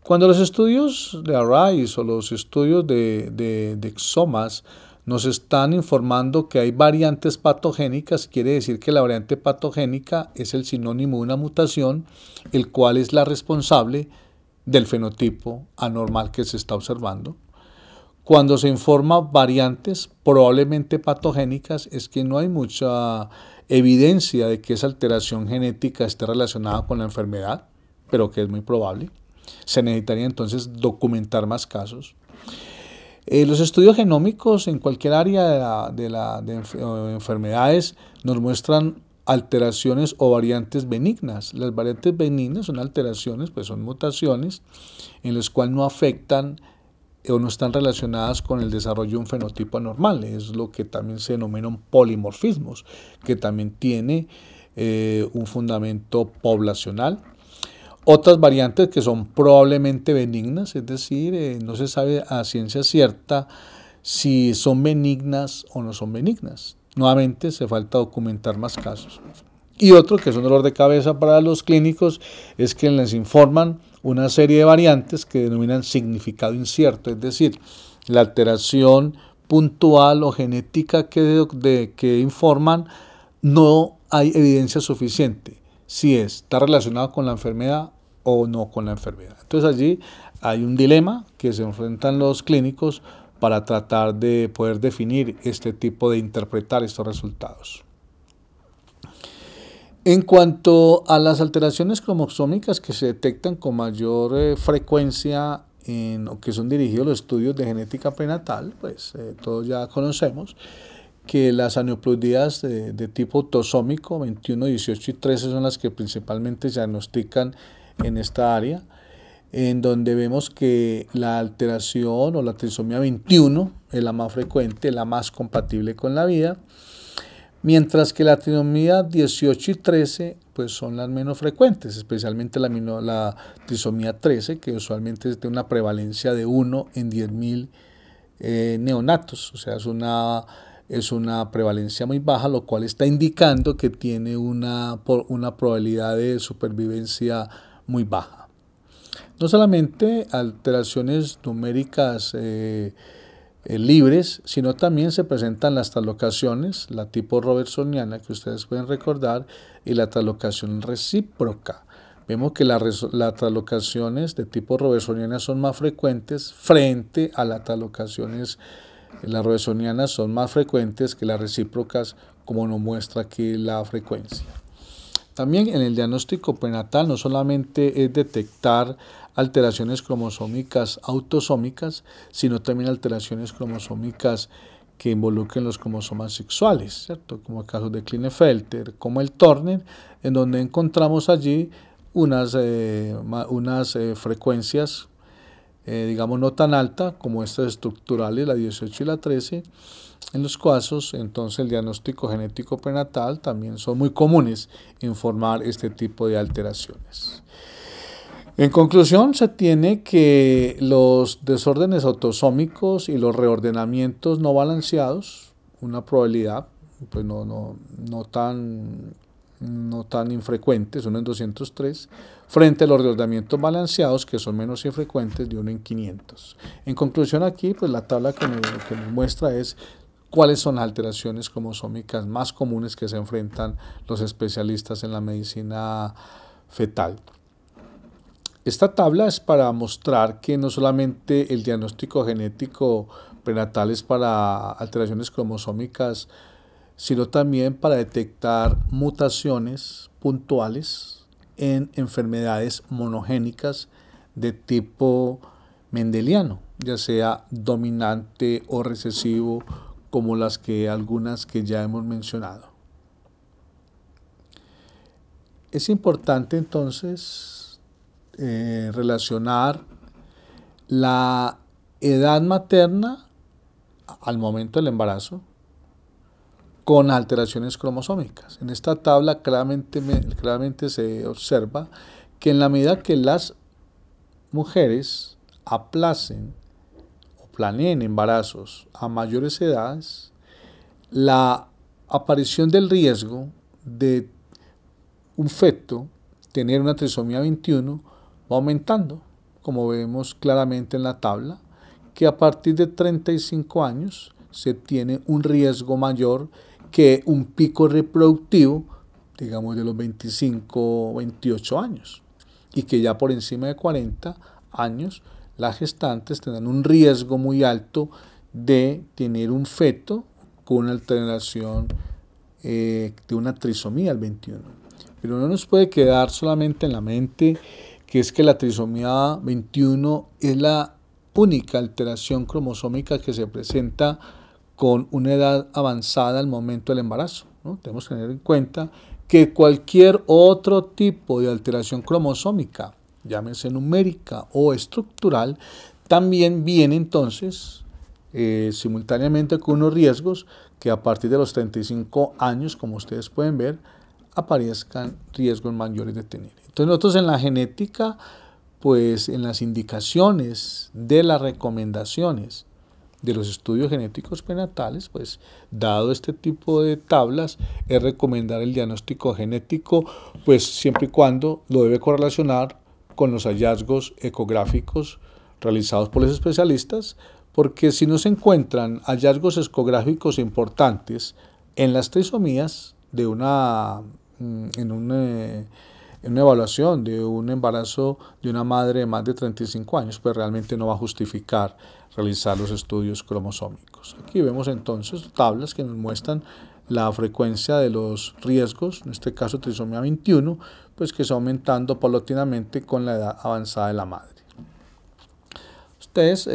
Cuando los estudios de Arrays o los estudios de exomas nos están informando que hay variantes patogénicas, quiere decir que la variante patogénica es el sinónimo de una mutación, el cual es la responsable del fenotipo anormal que se está observando. Cuando se informa variantes probablemente patogénicas, es que no hay mucha evidencia de que esa alteración genética esté relacionada con la enfermedad, pero que es muy probable. Se necesitaría entonces documentar más casos. Los estudios genómicos en cualquier área de enfermedades nos muestran alteraciones o variantes benignas. Las variantes benignas son alteraciones, pues son mutaciones en las cuales no afectan o no están relacionadas con el desarrollo de un fenotipo anormal. Es lo que también se denominan polimorfismos, que también tiene un fundamento poblacional. Otras variantes que son probablemente benignas, es decir, no se sabe a ciencia cierta si son benignas o no son benignas. Nuevamente, se falta documentar más casos. Y otro que es un dolor de cabeza para los clínicos es que les informan una serie de variantes que denominan significado incierto, es decir, la alteración puntual o genética que informan, no hay evidencia suficiente si está relacionado con la enfermedad o no con la enfermedad. Entonces allí hay un dilema que se enfrentan los clínicos para tratar de poder definir este tipo de interpretar estos resultados. En cuanto a las alteraciones cromosómicas que se detectan con mayor frecuencia o que son dirigidos los estudios de genética prenatal, pues todos ya conocemos que las aneuploidías de tipo autosómico 21, 18 y 13 son las que principalmente se diagnostican en esta área, en donde vemos que la alteración o la trisomía 21 es la más frecuente, la más compatible con la vida, mientras que la trisomía 18 y 13 pues son las menos frecuentes, especialmente la trisomía 13, que usualmente tiene una prevalencia de 1 en 10.000 neonatos, o sea, es una prevalencia muy baja, lo cual está indicando que tiene una probabilidad de supervivencia muy baja. No solamente alteraciones numéricas libres, sino también se presentan las translocaciones, la tipo robertsoniana que ustedes pueden recordar, y la translocación recíproca. Vemos que las translocaciones de tipo robertsoniana son más frecuentes frente a las translocaciones. Las robertsonianas son más frecuentes que las recíprocas, como nos muestra aquí la frecuencia. También en el diagnóstico prenatal no solamente es detectar alteraciones cromosómicas autosómicas, sino también alteraciones cromosómicas que involucren los cromosomas sexuales, ¿cierto? Como el caso de Klinefelter, como el Turner, en donde encontramos allí unas frecuencias digamos no tan alta como estas estructurales, la 18 y la 13, en los casos entonces el diagnóstico genético prenatal también son muy comunes informar este tipo de alteraciones. En conclusión, se tiene que los desórdenes autosómicos y los reordenamientos no balanceados, una probabilidad pues no tan infrecuentes, 1 en 203, frente a los reordenamientos balanceados que son menos infrecuentes, de 1 en 500. En conclusión aquí, pues la tabla que nos muestra es cuáles son las alteraciones cromosómicas más comunes que se enfrentan los especialistas en la medicina fetal. Esta tabla es para mostrar que no solamente el diagnóstico genético prenatal es para alteraciones cromosómicas, sino también para detectar mutaciones puntuales en enfermedades monogénicas de tipo mendeliano, ya sea dominante o recesivo, como algunas que ya hemos mencionado. Es importante entonces relacionar la edad materna al momento del embarazo con alteraciones cromosómicas. En esta tabla claramente se observa que en la medida que las mujeres aplacen o planeen embarazos a mayores edades, la aparición del riesgo de un feto tener una trisomía 21 va aumentando, como vemos claramente en la tabla, que a partir de 35 años se tiene un riesgo mayor que un pico reproductivo, digamos de los 25 o 28 años, y que ya por encima de 40 años las gestantes tendrán un riesgo muy alto de tener un feto con una alteración de una trisomía al 21. Pero no nos puede quedar solamente en la mente que es que la trisomía 21 es la única alteración cromosómica que se presenta con una edad avanzada al momento del embarazo, ¿no? Tenemos que tener en cuenta que cualquier otro tipo de alteración cromosómica, llámese numérica o estructural, también viene entonces simultáneamente con unos riesgos que a partir de los 35 años, como ustedes pueden ver, aparezcan riesgos mayores de tener. Entonces nosotros en la genética, pues en las indicaciones de las recomendaciones de los estudios genéticos prenatales, pues dado este tipo de tablas, es recomendar el diagnóstico genético, pues siempre y cuando lo debe correlacionar con los hallazgos ecográficos realizados por los especialistas, porque si no se encuentran hallazgos ecográficos importantes en las trisomías de en una evaluación de un embarazo de una madre de más de 35 años, pues realmente no va a justificar realizar los estudios cromosómicos. Aquí vemos entonces tablas que nos muestran la frecuencia de los riesgos, en este caso trisomía 21, pues que está aumentando paulatinamente con la edad avanzada de la madre. Ustedes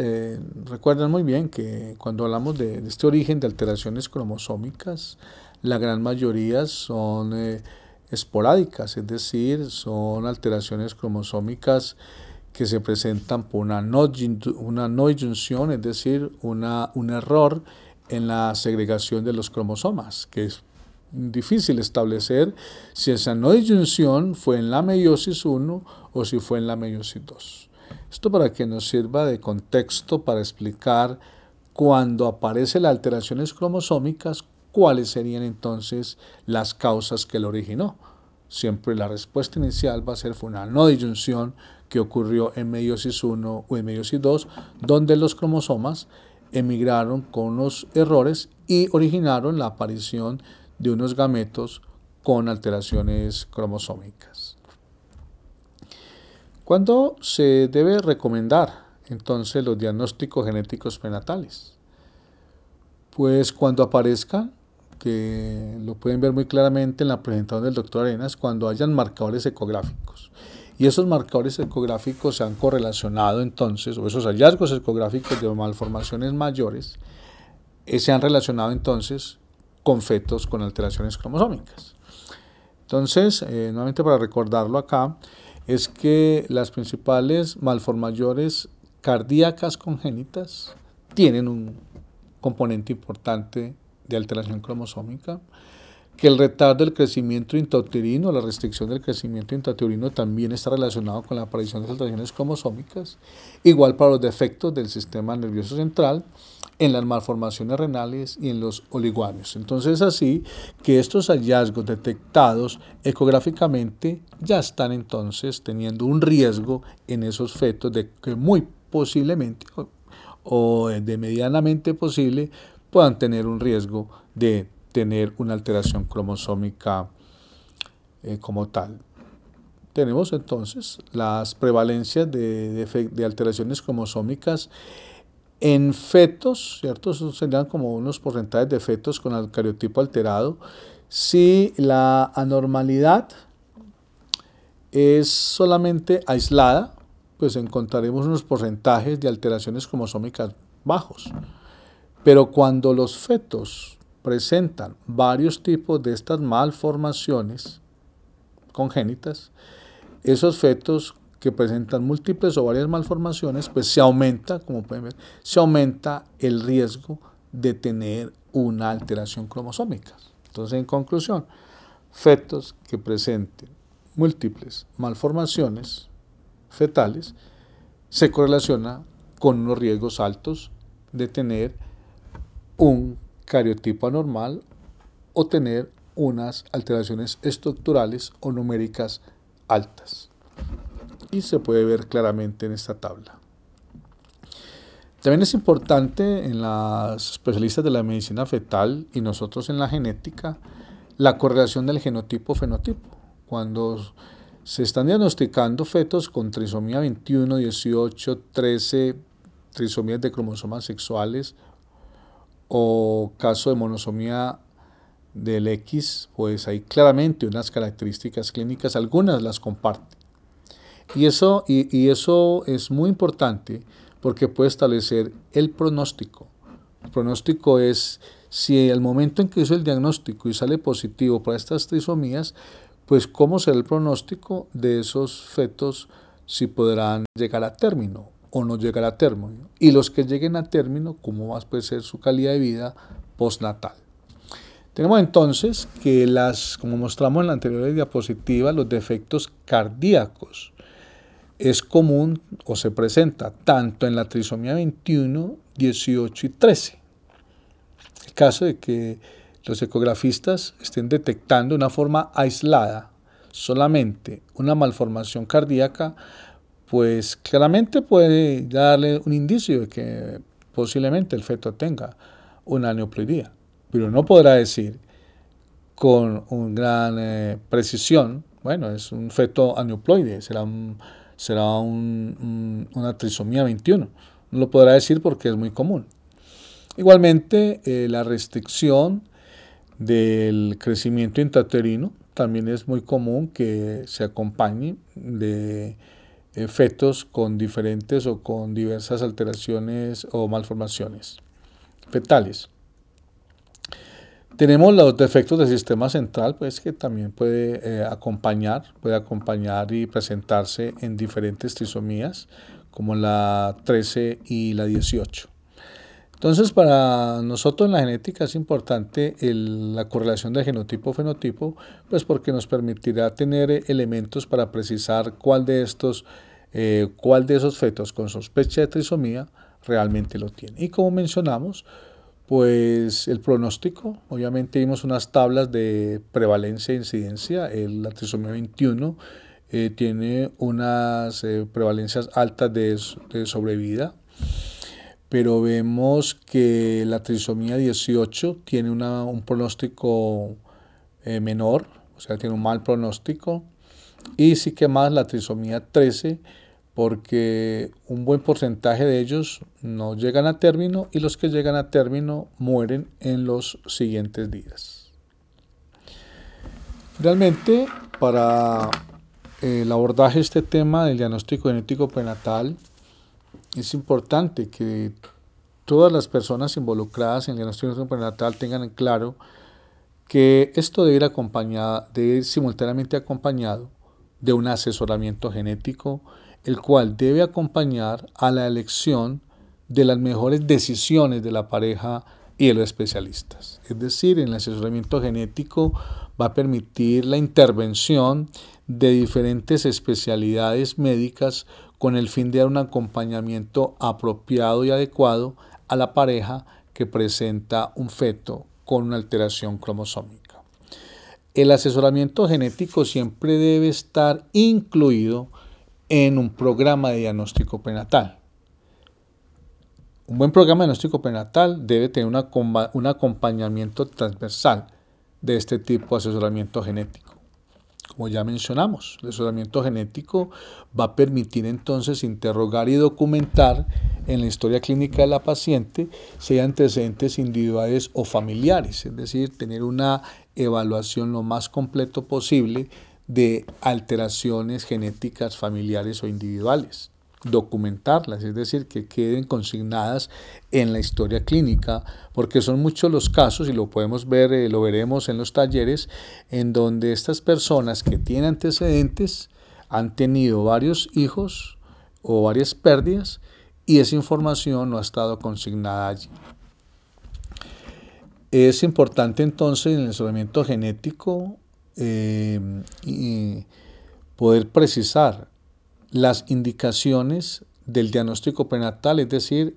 recuerdan muy bien que cuando hablamos de este origen de alteraciones cromosómicas, la gran mayoría son esporádicas, es decir, son alteraciones cromosómicas que se presentan por una no disyunción, es decir, un error en la segregación de los cromosomas, que es difícil establecer si esa no disyunción fue en la meiosis 1 o si fue en la meiosis 2. Esto para que nos sirva de contexto para explicar cuando aparecen las alteraciones cromosómicas, cuáles serían entonces las causas que lo originó. Siempre la respuesta inicial va a ser fue una no disyunción que ocurrió en meiosis 1 o en meiosis 2, donde los cromosomas emigraron con unos errores y originaron la aparición de unos gametos con alteraciones cromosómicas. ¿Cuándo se debe recomendar entonces los diagnósticos genéticos prenatales? Pues cuando aparezcan, que lo pueden ver muy claramente en la presentación del doctor Arenas, cuando hayan marcadores ecográficos. Y esos marcadores ecográficos se han correlacionado entonces, o esos hallazgos ecográficos de malformaciones mayores, se han relacionado entonces con fetos con alteraciones cromosómicas. Entonces, nuevamente para recordarlo acá, es que las principales malformaciones cardíacas congénitas tienen un componente importante de alteración cromosómica, que el retardo del crecimiento intrauterino, la restricción del crecimiento intrauterino también está relacionado con la aparición de alteraciones cromosómicas, igual para los defectos del sistema nervioso central, en las malformaciones renales y en los oligoamios. Entonces es así que estos hallazgos detectados ecográficamente ya están entonces teniendo un riesgo en esos fetos de que muy posiblemente o de medianamente posible puedan tener un riesgo de tener una alteración cromosómica como tal. Tenemos entonces las prevalencias de alteraciones cromosómicas en fetos, ¿cierto? Eso serían como unos porcentajes de fetos con el cariotipo alterado. Si la anormalidad es solamente aislada, pues encontraremos unos porcentajes de alteraciones cromosómicas bajos. Pero cuando los fetos presentan varios tipos de estas malformaciones congénitas, esos fetos que presentan múltiples o varias malformaciones, pues se aumenta, como pueden ver, se aumenta el riesgo de tener una alteración cromosómica. Entonces, en conclusión, fetos que presenten múltiples malformaciones fetales se correlaciona con unos riesgos altos de tener un cariotipo anormal o tener unas alteraciones estructurales o numéricas altas. Y se puede ver claramente en esta tabla. También es importante en las especialistas de la medicina fetal y nosotros en la genética la correlación del genotipo-fenotipo. Cuando se están diagnosticando fetos con trisomía 21, 18, 13, trisomías de cromosomas sexuales o caso de monosomía del X, pues hay claramente unas características clínicas, algunas las comparten. Y eso es muy importante porque puede establecer el pronóstico. El pronóstico es si al momento en que hizo el diagnóstico y sale positivo para estas trisomías, pues cómo será el pronóstico de esos fetos, si podrán llegar a término o no llegar a término. Y los que lleguen a término, cómo va a ser su calidad de vida postnatal. Tenemos entonces que como mostramos en la anterior diapositiva, los defectos cardíacos es común o se presenta tanto en la trisomía 21, 18 y 13. El caso de que los ecografistas estén detectando de una forma aislada solamente una malformación cardíaca, pues claramente puede darle un indicio de que posiblemente el feto tenga una aneuploidía, pero no podrá decir con una gran precisión, bueno, es un feto aneuploide, será una trisomía 21. No lo podrá decir porque es muy común. Igualmente, la restricción del crecimiento intrauterino también es muy común que se acompañe de fetos con diferentes o con diversas alteraciones o malformaciones fetales. Tenemos los defectos del sistema central, pues que también puede acompañar y presentarse en diferentes trisomías, como la 13 y la 18. Entonces, para nosotros en la genética es importante la correlación de genotipo-fenotipo, pues porque nos permitirá tener elementos para precisar cuál de esos fetos con sospecha de trisomía realmente lo tiene. Y como mencionamos, pues el pronóstico, obviamente vimos unas tablas de prevalencia e incidencia. La trisomía 21 tiene unas prevalencias altas de sobrevida, pero vemos que la trisomía 18 tiene un pronóstico menor, o sea, tiene un mal pronóstico, y sí que más la trisomía 13, porque un buen porcentaje de ellos no llegan a término y los que llegan a término mueren en los siguientes días. Realmente, para el abordaje de este tema del diagnóstico genético prenatal, es importante que todas las personas involucradas en el diagnóstico genético prenatal tengan en claro que esto debe ir simultáneamente acompañado de un asesoramiento genético, el cual debe acompañar a la elección de las mejores decisiones de la pareja y de los especialistas. Es decir, el asesoramiento genético va a permitir la intervención de diferentes especialidades médicas con el fin de dar un acompañamiento apropiado y adecuado a la pareja que presenta un feto con una alteración cromosómica. El asesoramiento genético siempre debe estar incluido en un programa de diagnóstico prenatal. Un buen programa de diagnóstico prenatal debe tener un acompañamiento transversal de este tipo de asesoramiento genético. Como ya mencionamos, el asesoramiento genético va a permitir entonces interrogar y documentar en la historia clínica de la paciente si hay antecedentes individuales o familiares, es decir, tener una evaluación lo más completo posible de alteraciones genéticas familiares o individuales, documentarlas, es decir, que queden consignadas en la historia clínica, porque son muchos los casos, y lo podemos ver, lo veremos en los talleres, en donde estas personas que tienen antecedentes han tenido varios hijos o varias pérdidas y esa información no ha estado consignada allí. Es importante entonces en el asesoramiento genético poder precisar las indicaciones del diagnóstico prenatal, es decir,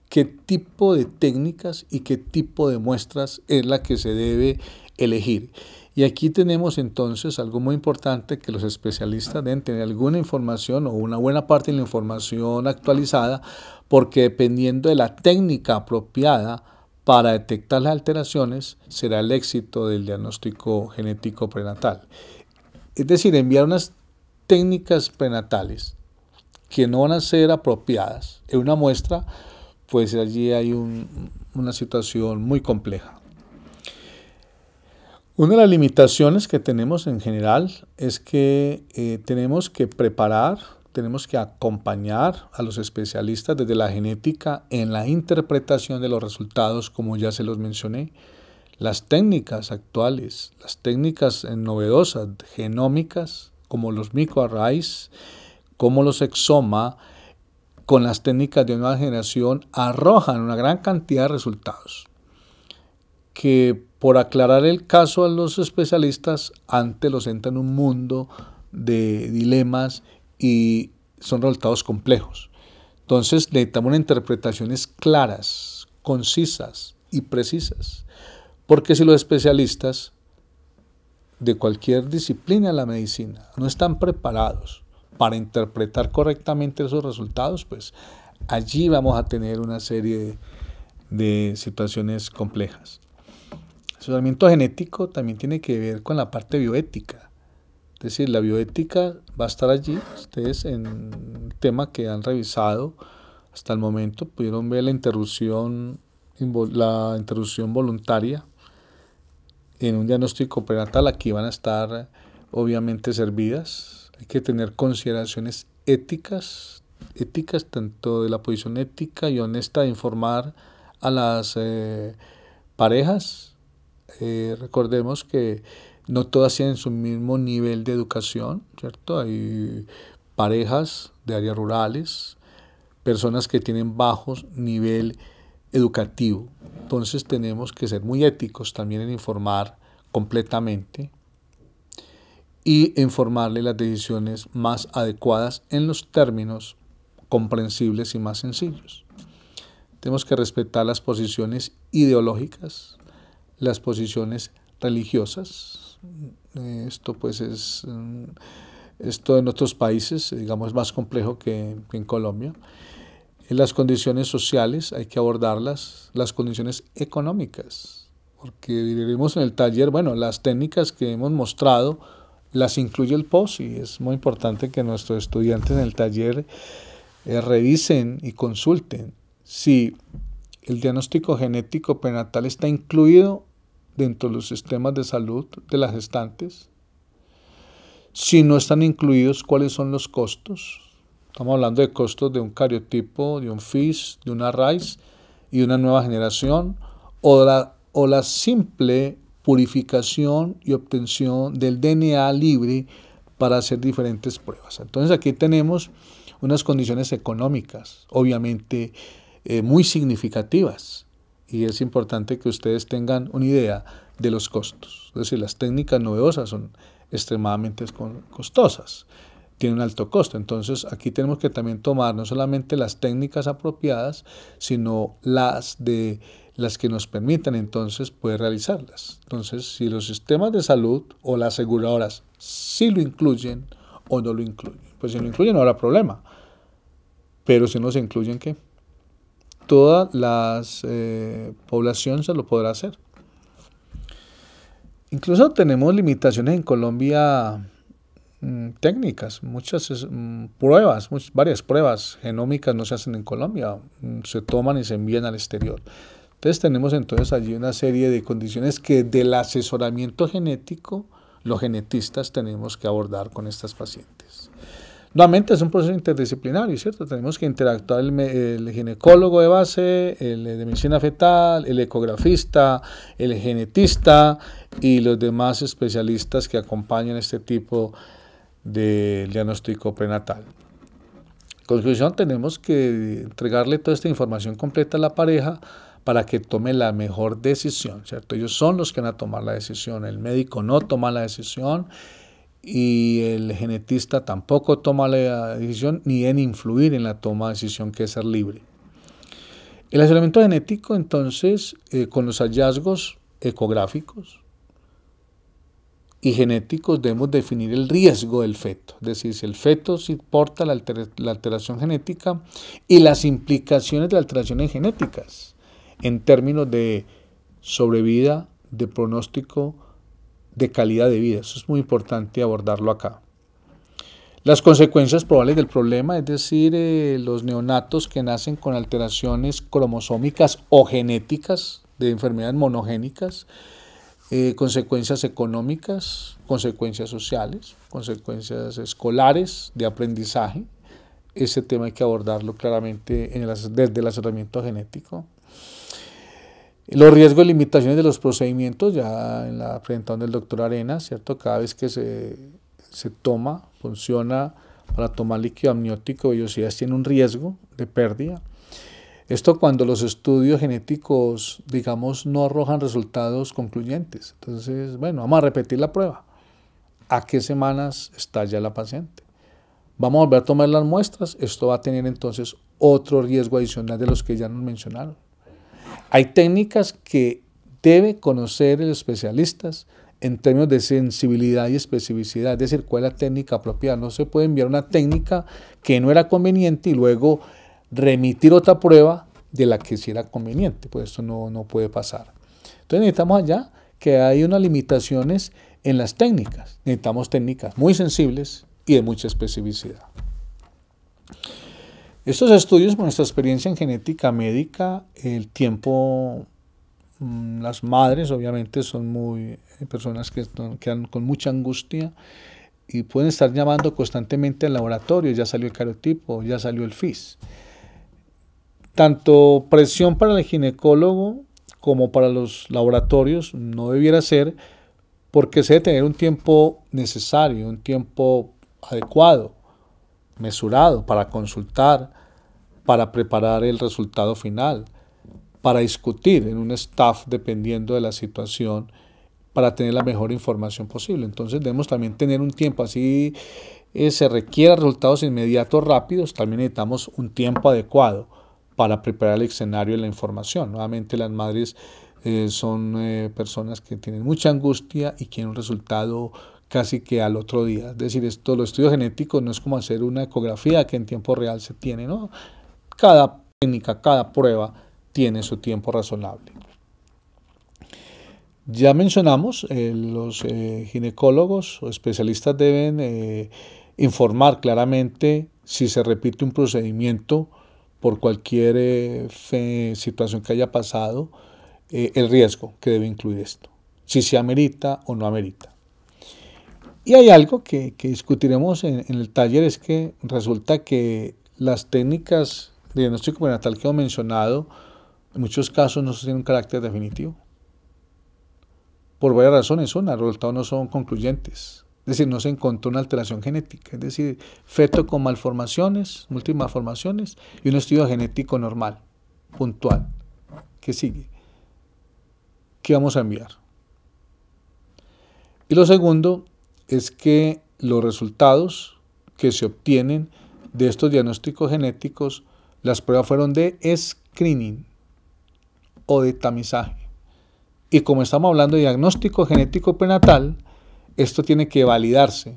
qué tipo de técnicas y qué tipo de muestras es la que se debe elegir. Y aquí tenemos entonces algo muy importante, que los especialistas deben tener alguna información o una buena parte de la información actualizada, porque dependiendo de la técnica apropiada para detectar las alteraciones, será el éxito del diagnóstico genético prenatal. Es decir, enviar unas técnicas prenatales que no van a ser apropiadas en una muestra, pues allí hay una situación muy compleja. Una de las limitaciones que tenemos en general es que tenemos que preparar, tenemos que acompañar a los especialistas desde la genética en la interpretación de los resultados, como ya se los mencioné. Las técnicas actuales, las técnicas novedosas, genómicas, como los microarrays, como los exoma, con las técnicas de nueva generación, arrojan una gran cantidad de resultados que, por aclarar el caso a los especialistas, antes los entra en un mundo de dilemas y son resultados complejos. Entonces necesitamos interpretaciones claras, concisas y precisas, porque si los especialistas de cualquier disciplina de la medicina no están preparados para interpretar correctamente esos resultados, pues allí vamos a tener una serie de situaciones complejas. El asesoramiento genético también tiene que ver con la parte bioética. Es decir, la bioética va a estar allí. Ustedes, en el tema que han revisado hasta el momento, pudieron ver la interrupción voluntaria en un diagnóstico prenatal. Aquí van a estar obviamente servidas. Hay que tener consideraciones éticas tanto de la posición ética y honesta de informar a las parejas. Recordemos que no todas tienen su mismo nivel de educación, ¿cierto? Hay parejas de áreas rurales, personas que tienen bajos nivel educativo. Entonces tenemos que ser muy éticos también en informar completamente y informarle las decisiones más adecuadas en los términos comprensibles y más sencillos. Tenemos que respetar las posiciones ideológicas, las posiciones religiosas. Esto en otros países, digamos, es más complejo que en Colombia. En las condiciones sociales hay que abordarlas, las condiciones económicas, porque diremos en el taller, bueno, las técnicas que hemos mostrado las incluye el POS, y es muy importante que nuestros estudiantes en el taller revisen y consulten si el diagnóstico genético prenatal está incluido dentro de los sistemas de salud de las gestantes. Si no están incluidos, ¿cuáles son los costos? Estamos hablando de costos de un cariotipo, de un FISH, de una RAIS y de una nueva generación, o la simple purificación y obtención del DNA libre para hacer diferentes pruebas. Entonces aquí tenemos unas condiciones económicas, obviamente muy significativas, y es importante que ustedes tengan una idea de los costos. Es decir, las técnicas novedosas son extremadamente costosas, tienen un alto costo. Entonces aquí tenemos que también tomar no solamente las técnicas apropiadas, sino las que nos permitan entonces poder realizarlas. Entonces, si los sistemas de salud o las aseguradoras sí lo incluyen o no lo incluyen, pues si lo incluyen no habrá problema, pero si no se incluyen, ¿qué? Toda la población se lo podrá hacer. Incluso tenemos limitaciones en Colombia técnicas, muchas pruebas, varias pruebas genómicas no se hacen en Colombia, se toman y se envían al exterior. Entonces tenemos entonces allí una serie de condiciones que del asesoramiento genético, los genetistas tenemos que abordar con estas pacientes. Nuevamente es un proceso interdisciplinario, ¿cierto? Tenemos que interactuar el ginecólogo de base, el de medicina fetal, el ecografista, el genetista y los demás especialistas que acompañan este tipo de diagnóstico prenatal. En conclusión, tenemos que entregarle toda esta información completa a la pareja para que tome la mejor decisión, ¿cierto? Ellos son los que van a tomar la decisión, el médico no toma la decisión, y el genetista tampoco toma la decisión ni en influir en la toma de decisión, que es ser libre. El aislamiento genético, entonces, con los hallazgos ecográficos y genéticos, debemos definir el riesgo del feto, es decir, si el feto sí porta la alteración genética y las implicaciones de alteraciones genéticas en términos de sobrevida, de pronóstico, de calidad de vida. Eso es muy importante abordarlo acá. Las consecuencias probables del problema, es decir, los neonatos que nacen con alteraciones cromosómicas o genéticas de enfermedades monogénicas, consecuencias económicas, consecuencias sociales, consecuencias escolares, de aprendizaje. Ese tema hay que abordarlo claramente desde el asesoramiento genético. Los riesgos y limitaciones de los procedimientos, ya en la presentación del doctor Arenas, ¿cierto? Cada vez que se toma, funciona para tomar líquido amniótico, vellosidades tiene un riesgo de pérdida. Esto cuando los estudios genéticos, digamos, no arrojan resultados concluyentes. Entonces, bueno, vamos a repetir la prueba. ¿A qué semanas está ya la paciente? Vamos a volver a tomar las muestras. Esto va a tener entonces otro riesgo adicional de los que ya nos mencionaron. Hay técnicas que debe conocer los especialistas en términos de sensibilidad y especificidad, es decir, cuál es la técnica apropiada. No se puede enviar una técnica que no era conveniente y luego remitir otra prueba de la que sí era conveniente, pues esto no puede pasar. Entonces necesitamos allá que hay unas limitaciones en las técnicas. Necesitamos técnicas muy sensibles y de mucha especificidad. Estos estudios, por nuestra experiencia en genética médica, el tiempo, las madres obviamente son personas que quedan con mucha angustia y pueden estar llamando constantemente al laboratorio, ya salió el cariotipo, ya salió el FIS. Tanto presión para el ginecólogo como para los laboratorios no debiera ser, porque se debe tener un tiempo necesario, un tiempo adecuado, mesurado para consultar, para preparar el resultado final, para discutir en un staff dependiendo de la situación, para tener la mejor información posible. Entonces debemos también tener un tiempo, así se requieren resultados inmediatos, rápidos, también necesitamos un tiempo adecuado para preparar el escenario de la información. Nuevamente las madres son personas que tienen mucha angustia y quieren un resultado casi que al otro día. Es decir, los estudios genéticos no es como hacer una ecografía que en tiempo real se tiene, ¿no? Cada técnica, cada prueba tiene su tiempo razonable. Ya mencionamos, los ginecólogos o especialistas deben informar claramente si se repite un procedimiento por cualquier situación que haya pasado, el riesgo que debe incluir esto, si se amerita o no amerita. Y hay algo que discutiremos en el taller, es que resulta que las técnicas de diagnóstico prenatal que hemos mencionado, en muchos casos no tienen un carácter definitivo. Por varias razones, los resultados no son concluyentes. Es decir, no se encontró una alteración genética. Es decir, feto con malformaciones, múltiples malformaciones y un estudio genético normal, puntual. ¿Qué sigue? ¿Qué vamos a enviar? Y lo segundo es que los resultados que se obtienen de estos diagnósticos genéticos, las pruebas fueron de screening o de tamizaje. Y como estamos hablando de diagnóstico genético prenatal, esto tiene que validarse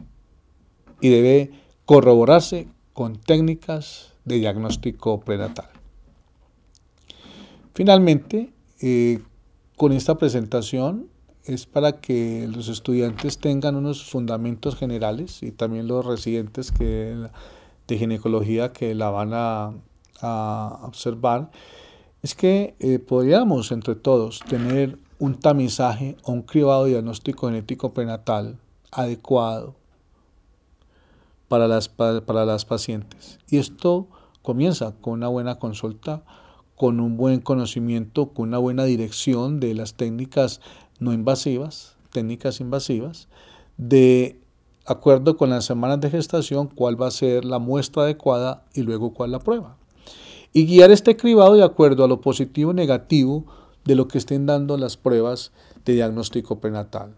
y debe corroborarse con técnicas de diagnóstico prenatal. Finalmente, con esta presentación es para que los estudiantes tengan unos fundamentos generales y también los residentes de ginecología que la van a observar, es que podríamos entre todos tener un tamizaje o un cribado diagnóstico genético prenatal adecuado para las pacientes. Y esto comienza con una buena consulta, con un buen conocimiento, con una buena dirección de las técnicas no invasivas, técnicas invasivas, de acuerdo con las semanas de gestación, cuál va a ser la muestra adecuada y luego cuál la prueba. Y guiar este cribado de acuerdo a lo positivo y negativo de lo que estén dando las pruebas de diagnóstico prenatal.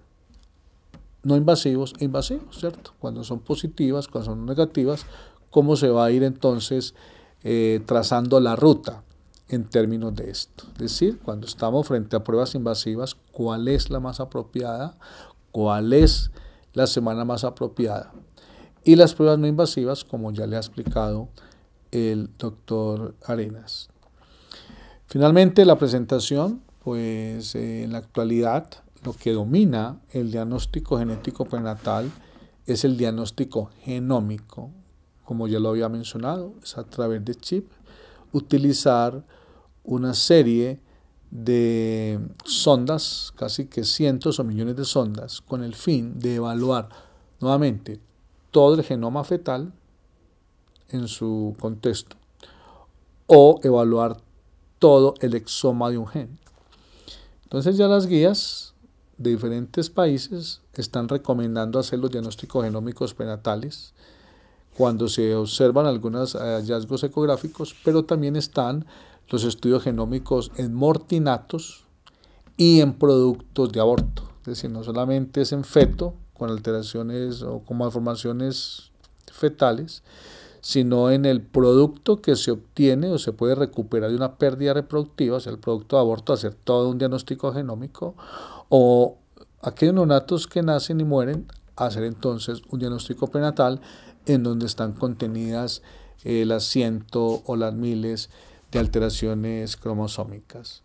no invasivos e invasivos, ¿cierto? Cuando son positivas, cuando son negativas, cómo se va a ir entonces trazando la ruta en términos de esto. Es decir, cuando estamos frente a pruebas invasivas, ¿cuál es la más apropiada? ¿Cuál es la semana más apropiada? Y las pruebas no invasivas, como ya le ha explicado el doctor Arenas. Finalmente, la presentación, pues en la actualidad lo que domina el diagnóstico genético prenatal es el diagnóstico genómico, como ya lo había mencionado, es a través de chip, utilizar una serie de sondas, casi que cientos o millones de sondas, con el fin de evaluar nuevamente todo el genoma fetal en su contexto o evaluar todo el exoma de un gen. Entonces ya las guías de diferentes países están recomendando hacer los diagnósticos genómicos prenatales cuando se observan algunos hallazgos ecográficos, pero también están los estudios genómicos en mortinatos y en productos de aborto. Es decir, no solamente es en feto, con alteraciones o con malformaciones fetales, sino en el producto que se obtiene o se puede recuperar de una pérdida reproductiva, o sea, el producto de aborto, hacer todo un diagnóstico genómico, o aquellos neonatos que nacen y mueren, hacer entonces un diagnóstico prenatal en donde están contenidas las cientos o las miles de alteraciones cromosómicas.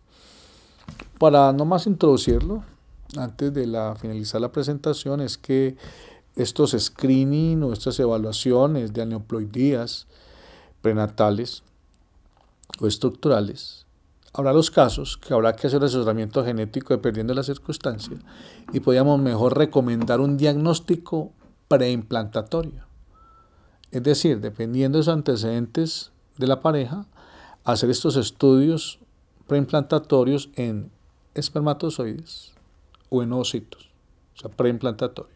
Para no más introducirlo, antes de finalizar la presentación, es que estos screening o estas evaluaciones de aneuploidías prenatales o estructurales, habrá los casos que habrá que hacer asesoramiento genético dependiendo de la circunstancia y podríamos mejor recomendar un diagnóstico preimplantatorio. Es decir, dependiendo de los antecedentes de la pareja, hacer estos estudios preimplantatorios en espermatozoides o en ovocitos, o sea, preimplantatorios.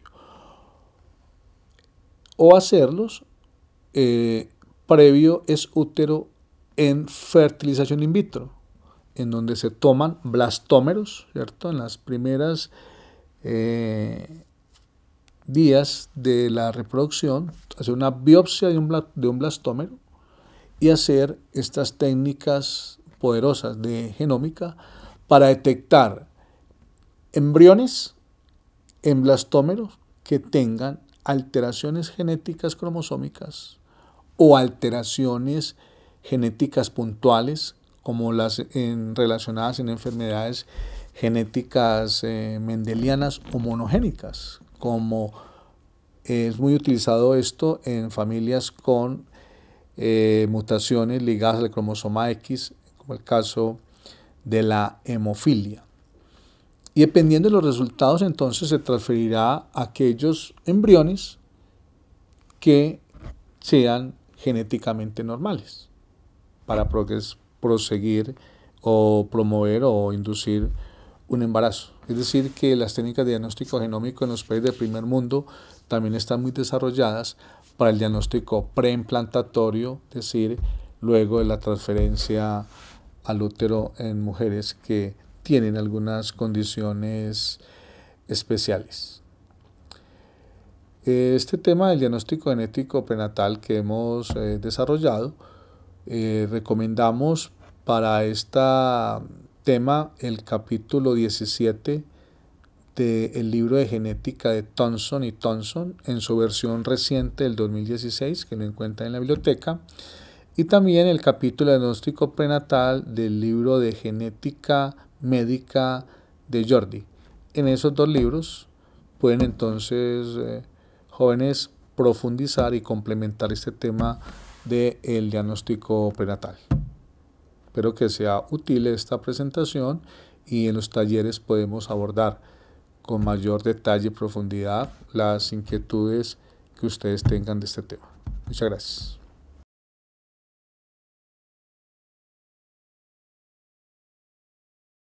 O hacerlos previo es útero en fertilización in vitro, en donde se toman blastómeros, ¿cierto? En las primeras días de la reproducción, hacer una biopsia de un blastómero y hacer estas técnicas poderosas de genómica para detectar embriones en blastómeros que tengan alteraciones genéticas cromosómicas o alteraciones genéticas puntuales como las relacionadas en enfermedades genéticas mendelianas o monogénicas, como es muy utilizado esto en familias con mutaciones ligadas al cromosoma X, como el caso de la hemofilia. Y dependiendo de los resultados, entonces se transferirá a aquellos embriones que sean genéticamente normales para proseguir o promover o inducir un embarazo. Es decir, que las técnicas de diagnóstico genómico en los países del primer mundo también están muy desarrolladas para el diagnóstico preimplantatorio, es decir, luego de la transferencia al útero en mujeres que tienen algunas condiciones especiales. Este tema del diagnóstico genético prenatal que hemos desarrollado, recomendamos para este tema el capítulo 17 del libro de genética de Thompson y Thompson en su versión reciente del 2016, que lo encuentran en la biblioteca, y también el capítulo de diagnóstico prenatal del libro de genética médica de Jordi. En esos dos libros pueden entonces jóvenes profundizar y complementar este tema del diagnóstico prenatal. Espero que sea útil esta presentación y en los talleres podemos abordar con mayor detalle y profundidad las inquietudes que ustedes tengan de este tema. Muchas gracias.